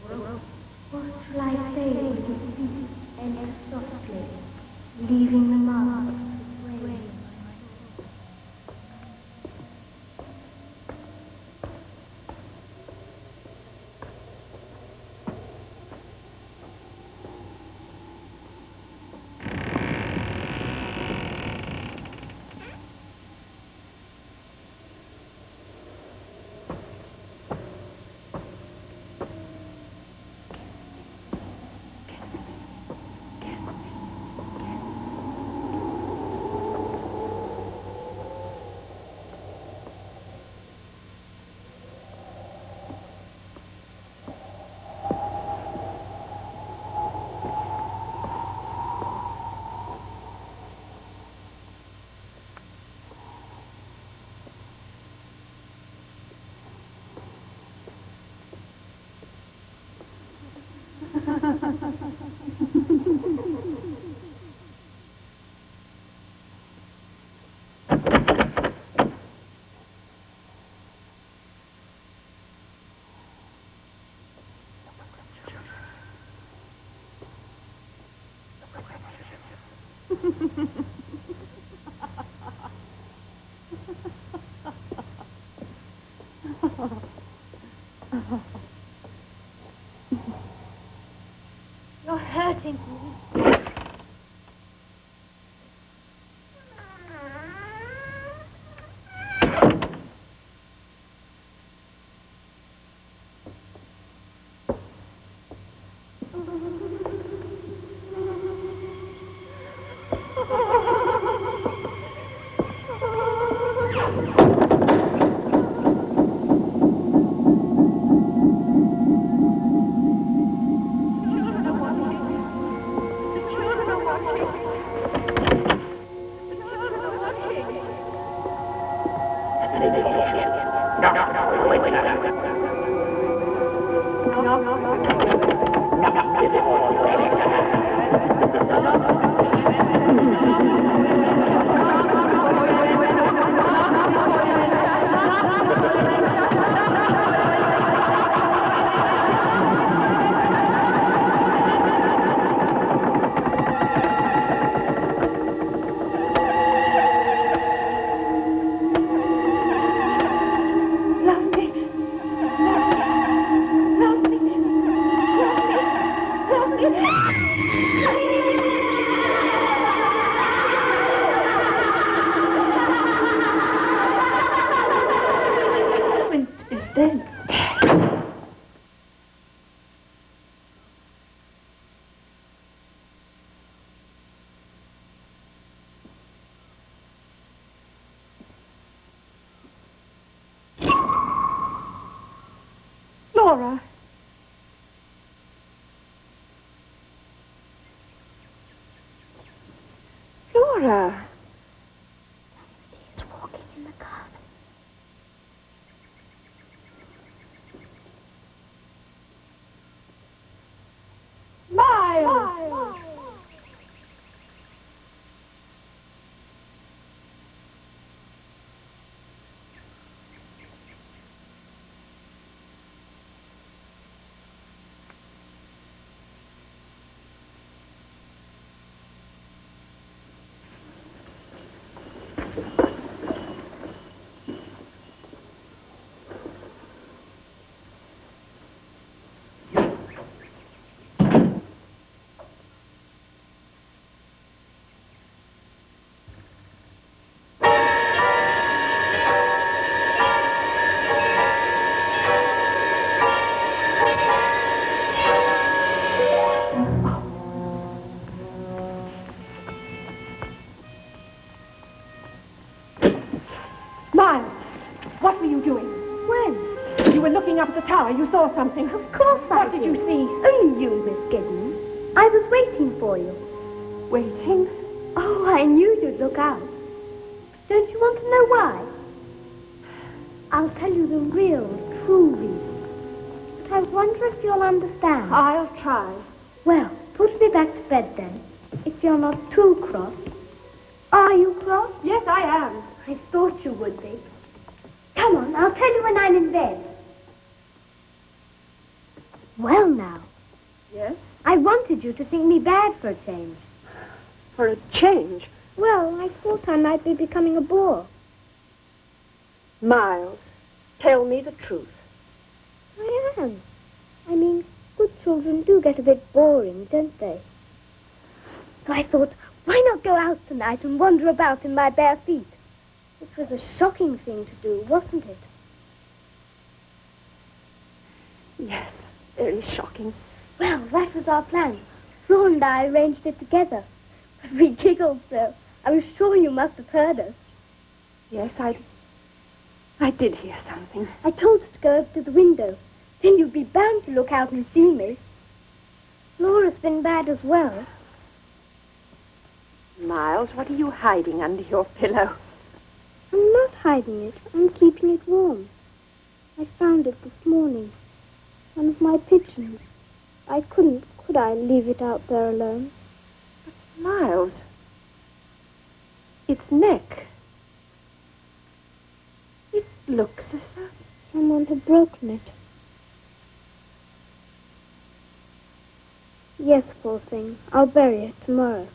What shall I say to the feet enter softly, leaving the marks of the way? You're hurting me. Flora. Flora. He's walking in the garden. Miles. Miles, what were you doing? When? You were looking up at the tower. You saw something. Of course I What did you see? Only you, Miss Giddens. I was waiting for you. Waiting? Oh, I knew you'd look out. Don't you want to know why? I'll tell you the real, true reason. But I wonder if you'll understand. I'll try. Well, put me back to bed then, if you're not too cross. Are you cross? Yes, I am. I thought you would be. Come on, I'll tell you when I'm in bed. Well, now, Yes? I wanted you to think me bad for a change. For a change. Well, I thought I might be becoming a bore. Miles, tell me the truth. I am. I mean, good children do get a bit boring, don't they? So I thought, why not go out tonight and wander about in my bare feet? Which was a shocking thing to do, wasn't it? Yes, very shocking. Well, that was our plan. Flora and I arranged it together. But we giggled so. I was sure you must have heard us. Yes, I did hear something. I told her to go over to the window. Then you'd be bound to look out and see me. Flora's been bad as well. Miles, what are you hiding under your pillow? I'm not hiding it. I'm keeping it warm. I found it this morning. One of my pigeons. I couldn't, could I, leave it out there alone? Miles, its neck. It looks as though Someone had broken it. Yes, poor thing. I'll bury it tomorrow.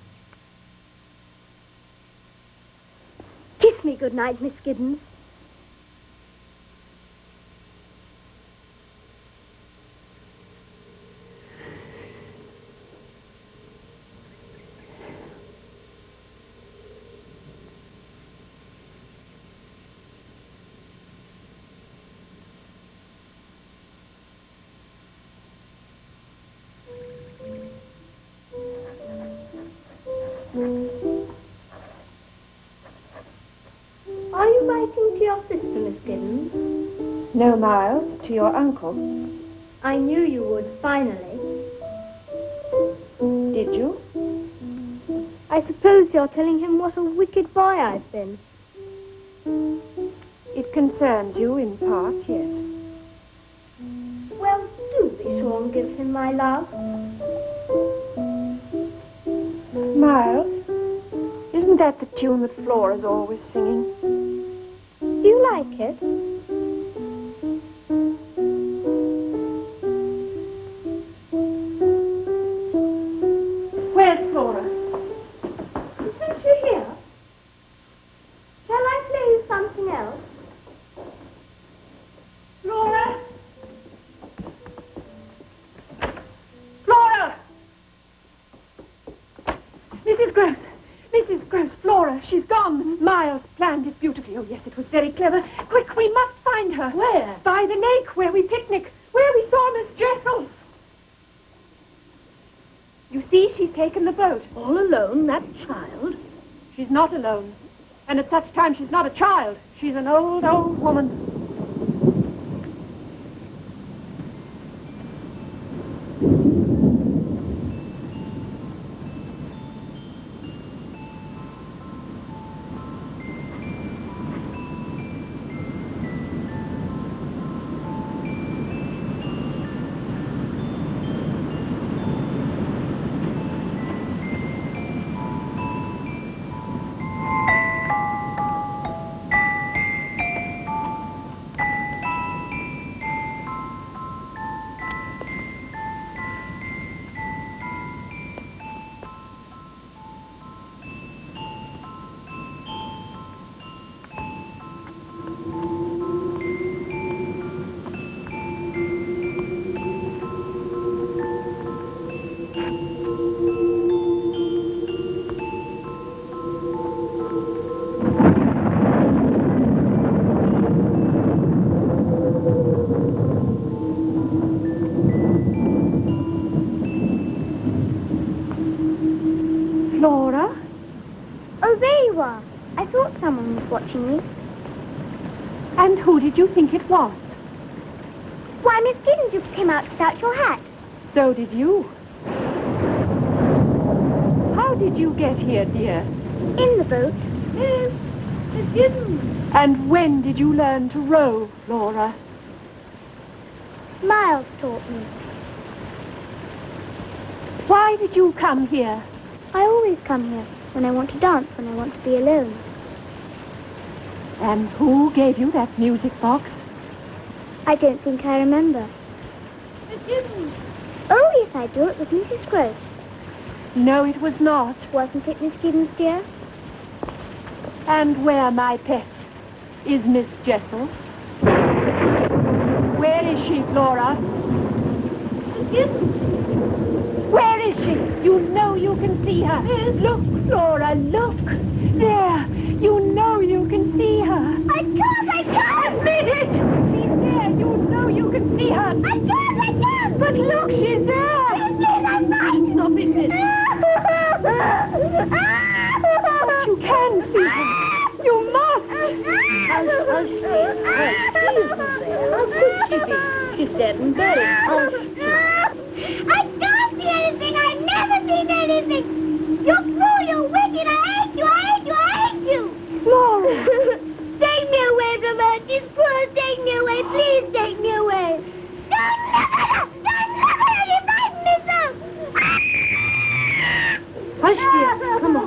Kiss me good night, Miss Giddens. Are you writing to your sister, Miss Giddens? No, Miles, to your uncle. I knew you would, finally. Did you? I suppose you're telling him what a wicked boy I've been. It concerns you in part, yes. Well, do be sure and give him my love. Miles, isn't that the tune that Flora's always singing? Do you like it? Where's Flora? Isn't she here? Shall I play you something else? Flora? Flora! Mrs. Gross! Mrs. Gross, Flora, she's gone. Miles planned it beautifully. Oh, yes, it was very clever. Quick, we must find her. Where? By the lake, where we picnic, where we saw Miss Jessel. You see, she's taken the boat. All alone, that child? She's not alone. And at such time, she's not a child. She's an old, old woman. Flora? Oh, there you are. I thought someone was watching me. And who did you think it was? Why, Miss Giddens, you came out without your hat. So did you. How did you get here, dear? In the boat. Yes, Miss Giddens. And when did you learn to row, Flora? Miles taught me. Why did you come here? I always come here when I want to dance, when I want to be alone. And who gave you that music box? I don't think I remember. Miss Gibbons. Oh, yes, I do. It was Mrs. Gross. No, it was not. Wasn't it, Miss Gibbons, dear? And where, my pet, is Miss Jessel? Where is she, Flora? Miss Gibbons. Where is she? You know you can see her. Yes. Look, Flora, look. There. You know you can see her. I can't! Admit it! She's there. You know you can see her. I can't! But look, she's there. Business, I'm right! It's not business. But you can see her. You must. How she isn't there? How could she be? She's dead and buried. I can't see anything! I've never seen anything! You're cruel, you're wicked! I hate you! I hate you! I hate you! Flora. Take me away from her! She's cruel! Take me away! Please take me away! Don't look at her! Don't look at her! You frightened me so! Hush, dear. Come on.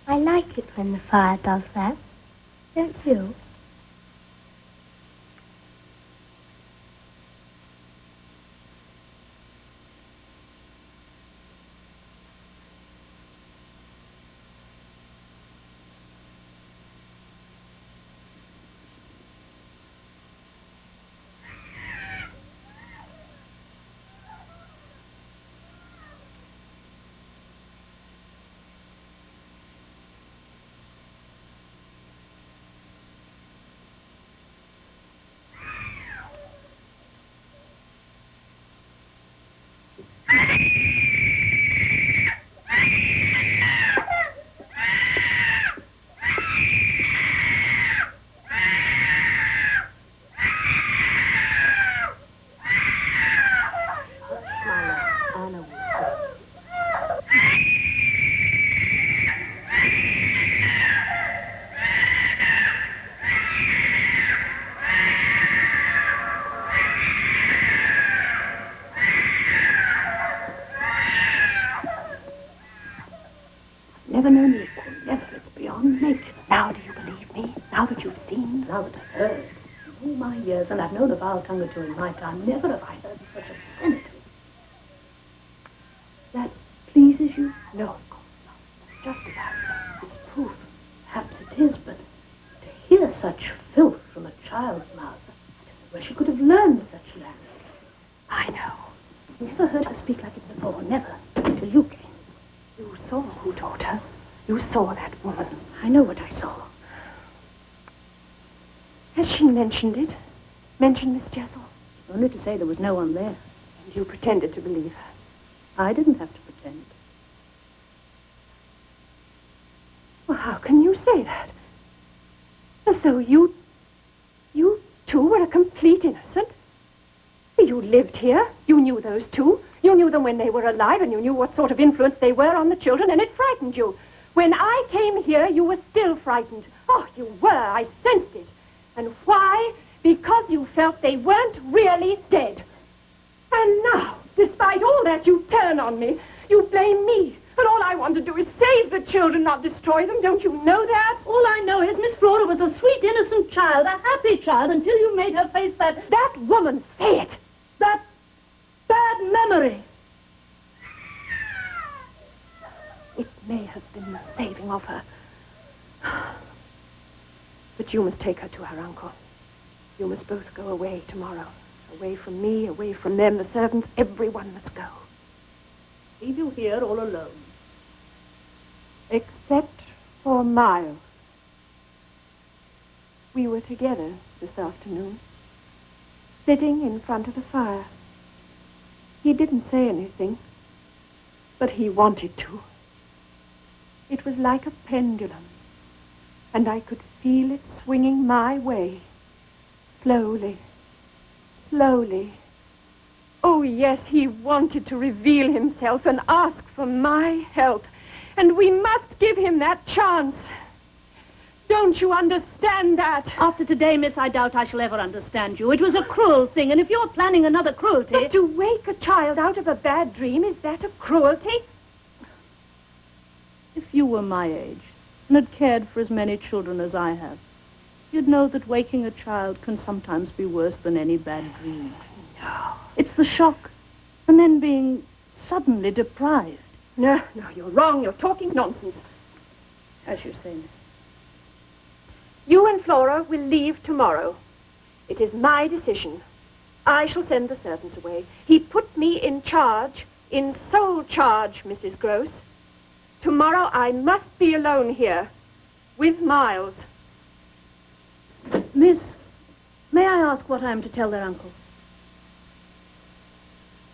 I like it when the fire does that. Don't you? Never known equal, never. It's beyond nature. Now do you believe me? Now that you've seen? Now that I've heard, in all my years, and I've known the vile tongue during my time, never have I heard such obscenity. That pleases you? No, of course not. Just as I say, it's proof. Perhaps it is, but to hear such filth from a child's mouth, I don't know where she could have learned such language. I know. Never heard her speak like it before, never, till you came. You saw who taught her. You saw that woman. I know what I saw. Has she mentioned it? Mentioned Miss Jessel? Only to say there was no one there. And you pretended to believe her. I didn't have to pretend. Well, how can you say that? As though you two were a complete innocent. You lived here. You knew those two. You knew them when they were alive, and you knew what sort of influence they were on the children, and it frightened you. When I came here, you were still frightened. Oh, you were. I sensed it. And why? Because you felt they weren't really dead. And now, despite all that, you turn on me. You blame me. And all I want to do is save the children, not destroy them. Don't you know that? All I know is Miss Flora was a sweet, innocent child, a happy child, until you made her face that woman, say it. That bad memory. It may have been the saving of her. But you must take her to her uncle. You must both go away tomorrow. Away from me, away from them, the servants, everyone must go. Leave you here all alone. Except for Miles. We were together this afternoon, sitting in front of the fire. He didn't say anything, but he wanted to. It was like a pendulum, and I could feel it swinging my way, slowly, slowly. Oh, yes, he wanted to reveal himself and ask for my help, and we must give him that chance. Don't you understand that? After today, miss, I doubt I shall ever understand you. It was a cruel thing, and if you're planning another cruelty... But to wake a child out of a bad dream, is that a cruelty? If you were my age and had cared for as many children as I have, you'd know that waking a child can sometimes be worse than any bad dream. No. It's the shock, and then being suddenly deprived. No, you're wrong. You're talking nonsense. As you say, miss. You and Flora will leave tomorrow. It is my decision. I shall send the servants away. He put me in charge, in sole charge, Mrs. Gross. Tomorrow I must be alone here, with Miles. Miss, may I ask what I am to tell their uncle?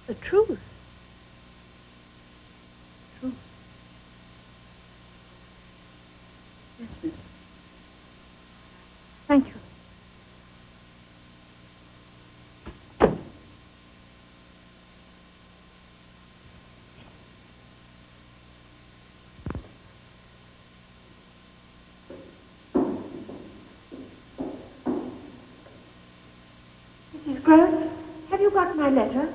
The truth. Truth. Yes, miss. Thank you. Mrs. Gross, have you got my letter?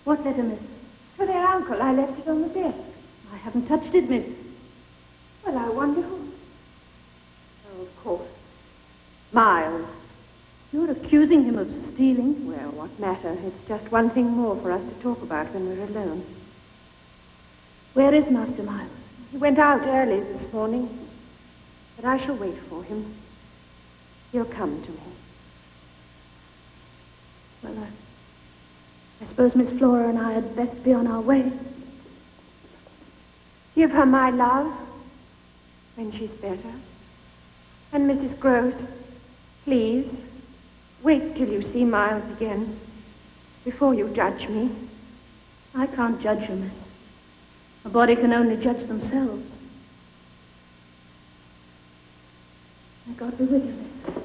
What letter, miss? To their uncle. I left it on the desk. I haven't touched it, miss. Well, I wonder who. Oh, of course. Miles. You're accusing him of stealing? Well, what matter? It's just one thing more for us to talk about when we're alone. Where is Master Miles? He went out early this morning, but I shall wait for him. He'll come to me. Well, I suppose Miss Flora and I had best be on our way. Give her my love when she's better. And Mrs. Gross, please, wait till you see Miles again before you judge me. I can't judge you, miss. A body can only judge themselves. May God be with you, miss.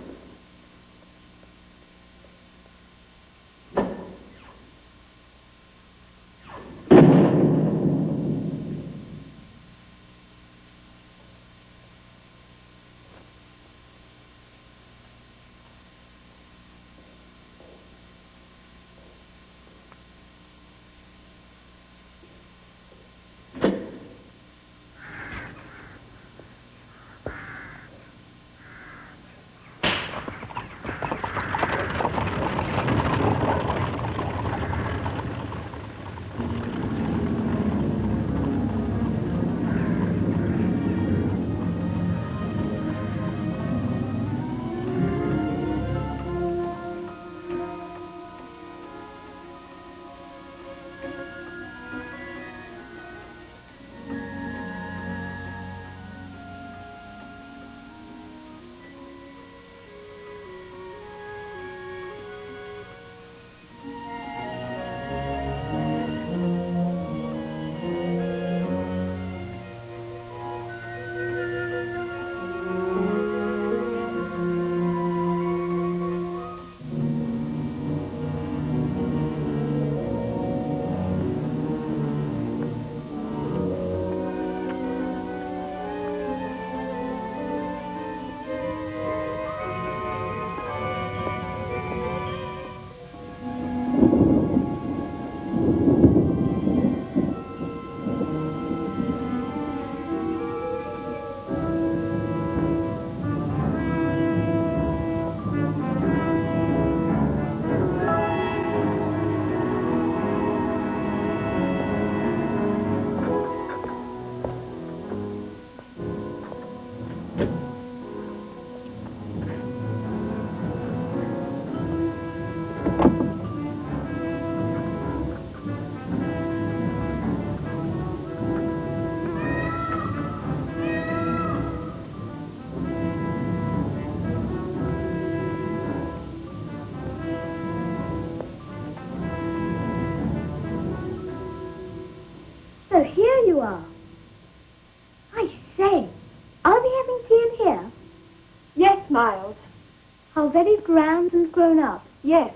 very grand and grown up. Yes.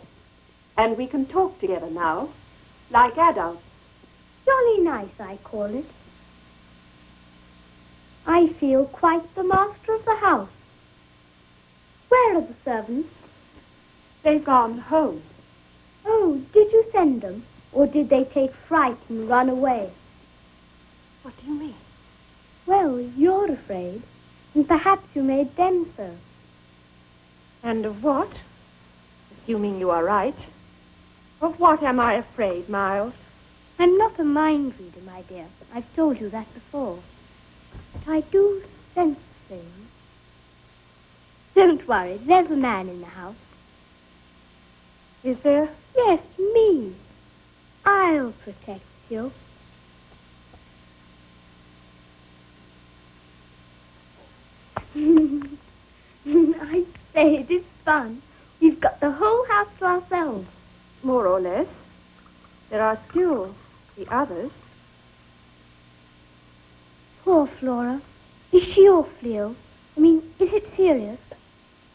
And we can talk together now, like adults. Jolly nice, I call it. I feel quite the master of the house. Where are the servants? They've gone home. Oh, did you send them? Or did they take fright and run away? What do you mean? Well, you're afraid, and perhaps you made them so. And of what? Assuming you are right. Of what am I afraid, Miles? I'm not a mind reader, my dear. I've told you that before. But I do sense things. Don't worry, there's a man in the house. Is there? Yes, me. I'll protect you. I say, it is fun. We've got the whole house to ourselves. More or less. There are still the others. Poor Flora. Is she awfully ill? I mean, is it serious?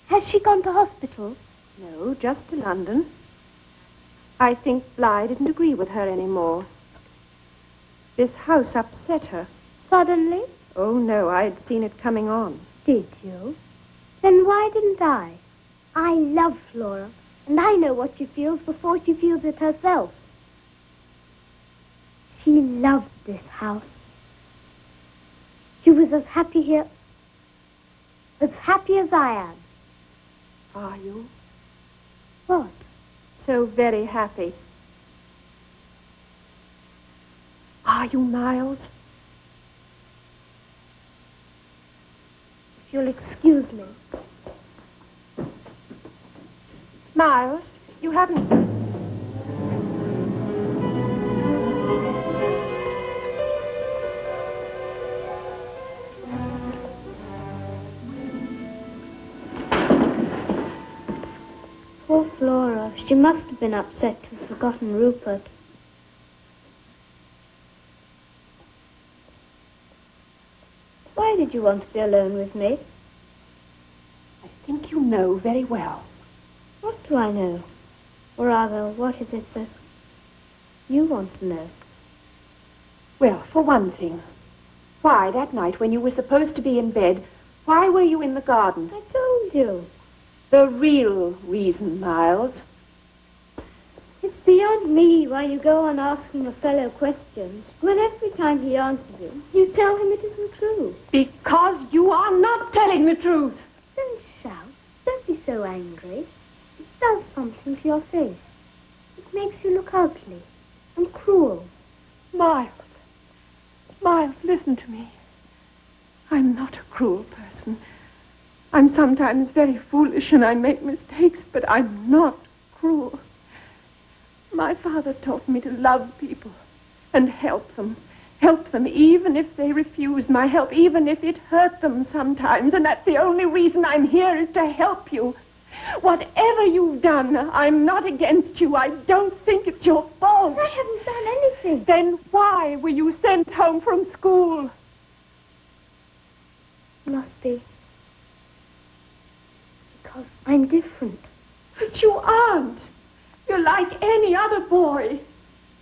Has she gone to hospital? No, just to London. I think Bly didn't agree with her anymore. This house upset her. Suddenly? Oh, no, I'd seen it coming on. Did you? Then why didn't I? I love Flora, and I know what she feels before she feels it herself. She loved this house. She was as happy here, as happy as I am. Are you? What? So very happy. Are you, Miles? If you'll excuse me. Miles, you haven't... Poor Flora. She must have been upset to have forgotten Rupert. Why did you want to be alone with me? I think you know very well. What do I know? Or rather, what is it that you want to know? Well, for one thing, why, that night when you were supposed to be in bed, why were you in the garden? I told you. The real reason, Miles. It's beyond me why you go on asking a fellow questions when every time he answers you tell him it isn't true. Because you are not telling the truth. Don't shout. Don't be so angry. It does something to your face. It makes you look ugly and cruel. Miles, listen to me. I'm not a cruel person. I'm sometimes very foolish and I make mistakes, but I'm not cruel. My father taught me to love people and help them. Help them even if they refuse my help, even if it hurt them sometimes. And that's the only reason I'm here, is to help you. Whatever you've done, I'm not against you. I don't think it's your fault. I haven't done anything. Then why were you sent home from school? Must be because I'm different. But you aren't. You're like any other boy.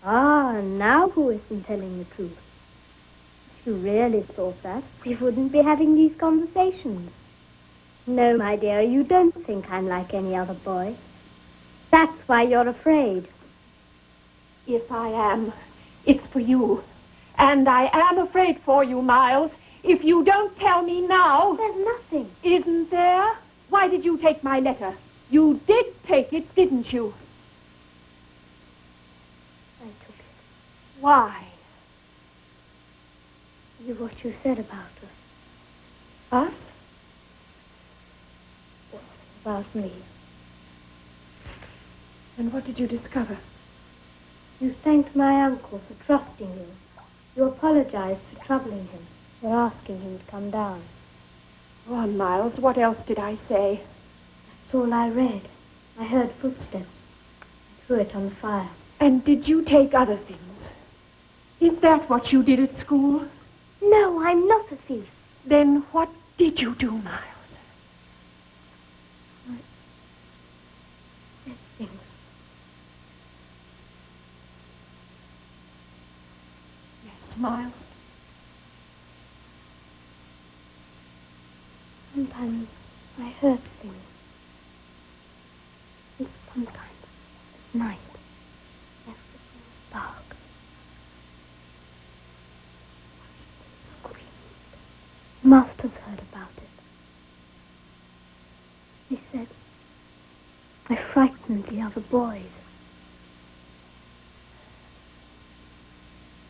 Ah, now who isn't telling the truth? If you really thought that, we wouldn't be having these conversations. No, my dear, you don't think I'm like any other boy. That's why you're afraid. If I am, it's for you. And I am afraid for you, Miles. If you don't tell me now... There's nothing. Isn't there? Why did you take my letter? You did take it, didn't you? I took it. Why? What you said about us. Us? Well, about me. And what did you discover? You thanked my uncle for trusting you. You apologized for troubling him, for asking him to come down. Go on, Miles. What else did I say? That's all I read. I heard footsteps. I threw it on the fire. And did you take other things? Is that what you did at school? No, I'm not a thief. Then what did you do, Miles? Miles? Sometimes I heard things. And sometimes at night, everything was dark. Screamed. Master's heard about it. He said I frightened the other boys.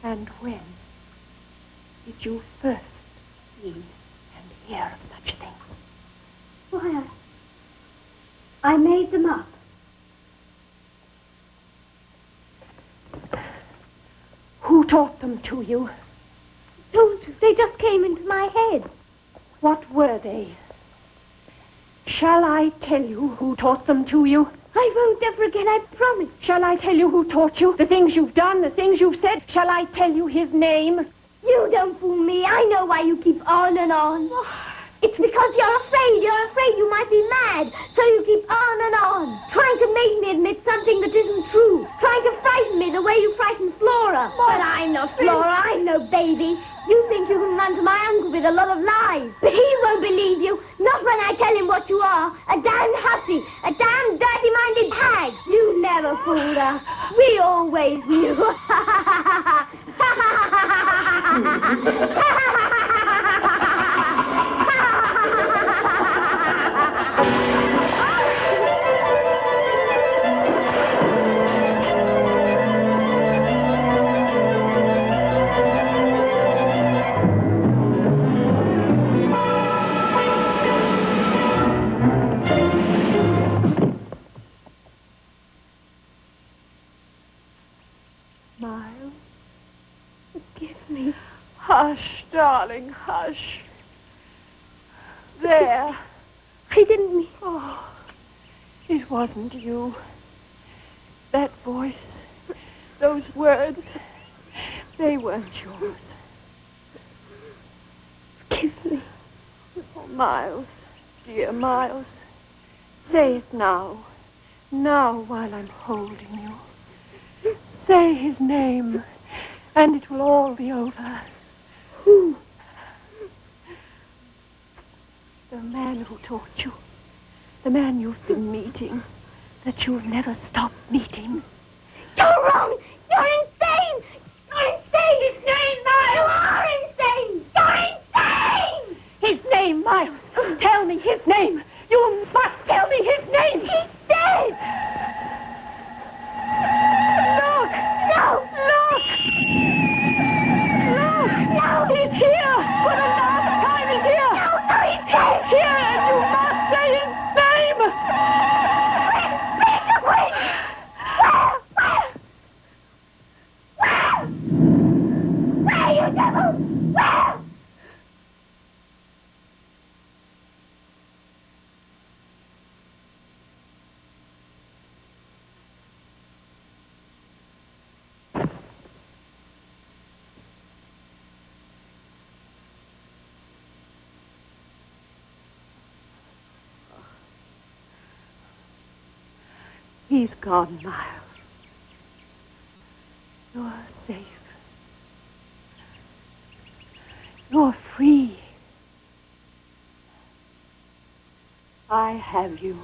And when did you first see and hear of such things? Why, I made them up. Who taught them to you? Don't you? They just came into my head. What were they? Shall I tell you who taught them to you? I won't ever again, I promise. Shall I tell you who taught you? The things you've done, the things you've said? Shall I tell you his name? You don't fool me. I know why you keep on and on. It's because you're afraid. You're afraid you might be mad. So you keep on and on. Trying to make me admit something that isn't true. Trying to frighten me the way you frightened Flora. But I'm not Flora. I'm no baby. You think you can run to my uncle with a lot of lies. But he won't believe you. Not when I tell him what you are. A damned hussy. A damned dirty-minded hag. You never fooled us. We always knew. Miles? Forgive me. Hush, darling, hush. There. I didn't mean... Oh, it wasn't you. That voice, those words, they weren't yours. Forgive me. Oh, Miles, dear Miles, say it now. Now, while I'm holding you. Say his name, and it will all be over. Who? The man who taught you. The man you've been meeting. That you'll never stop meeting. You're wrong! You're insane! You're insane! His name, Miles! You are insane! You're insane! His name, Miles! Tell me his name! You must tell me his name! He's dead! Look! No! Look! Look! No! He's here! For the last time he's here! No, he's dead! He's here, and you must say his name! Where? Where, you devil? Where? He's gone, Miles. You're safe. You're free. I have you.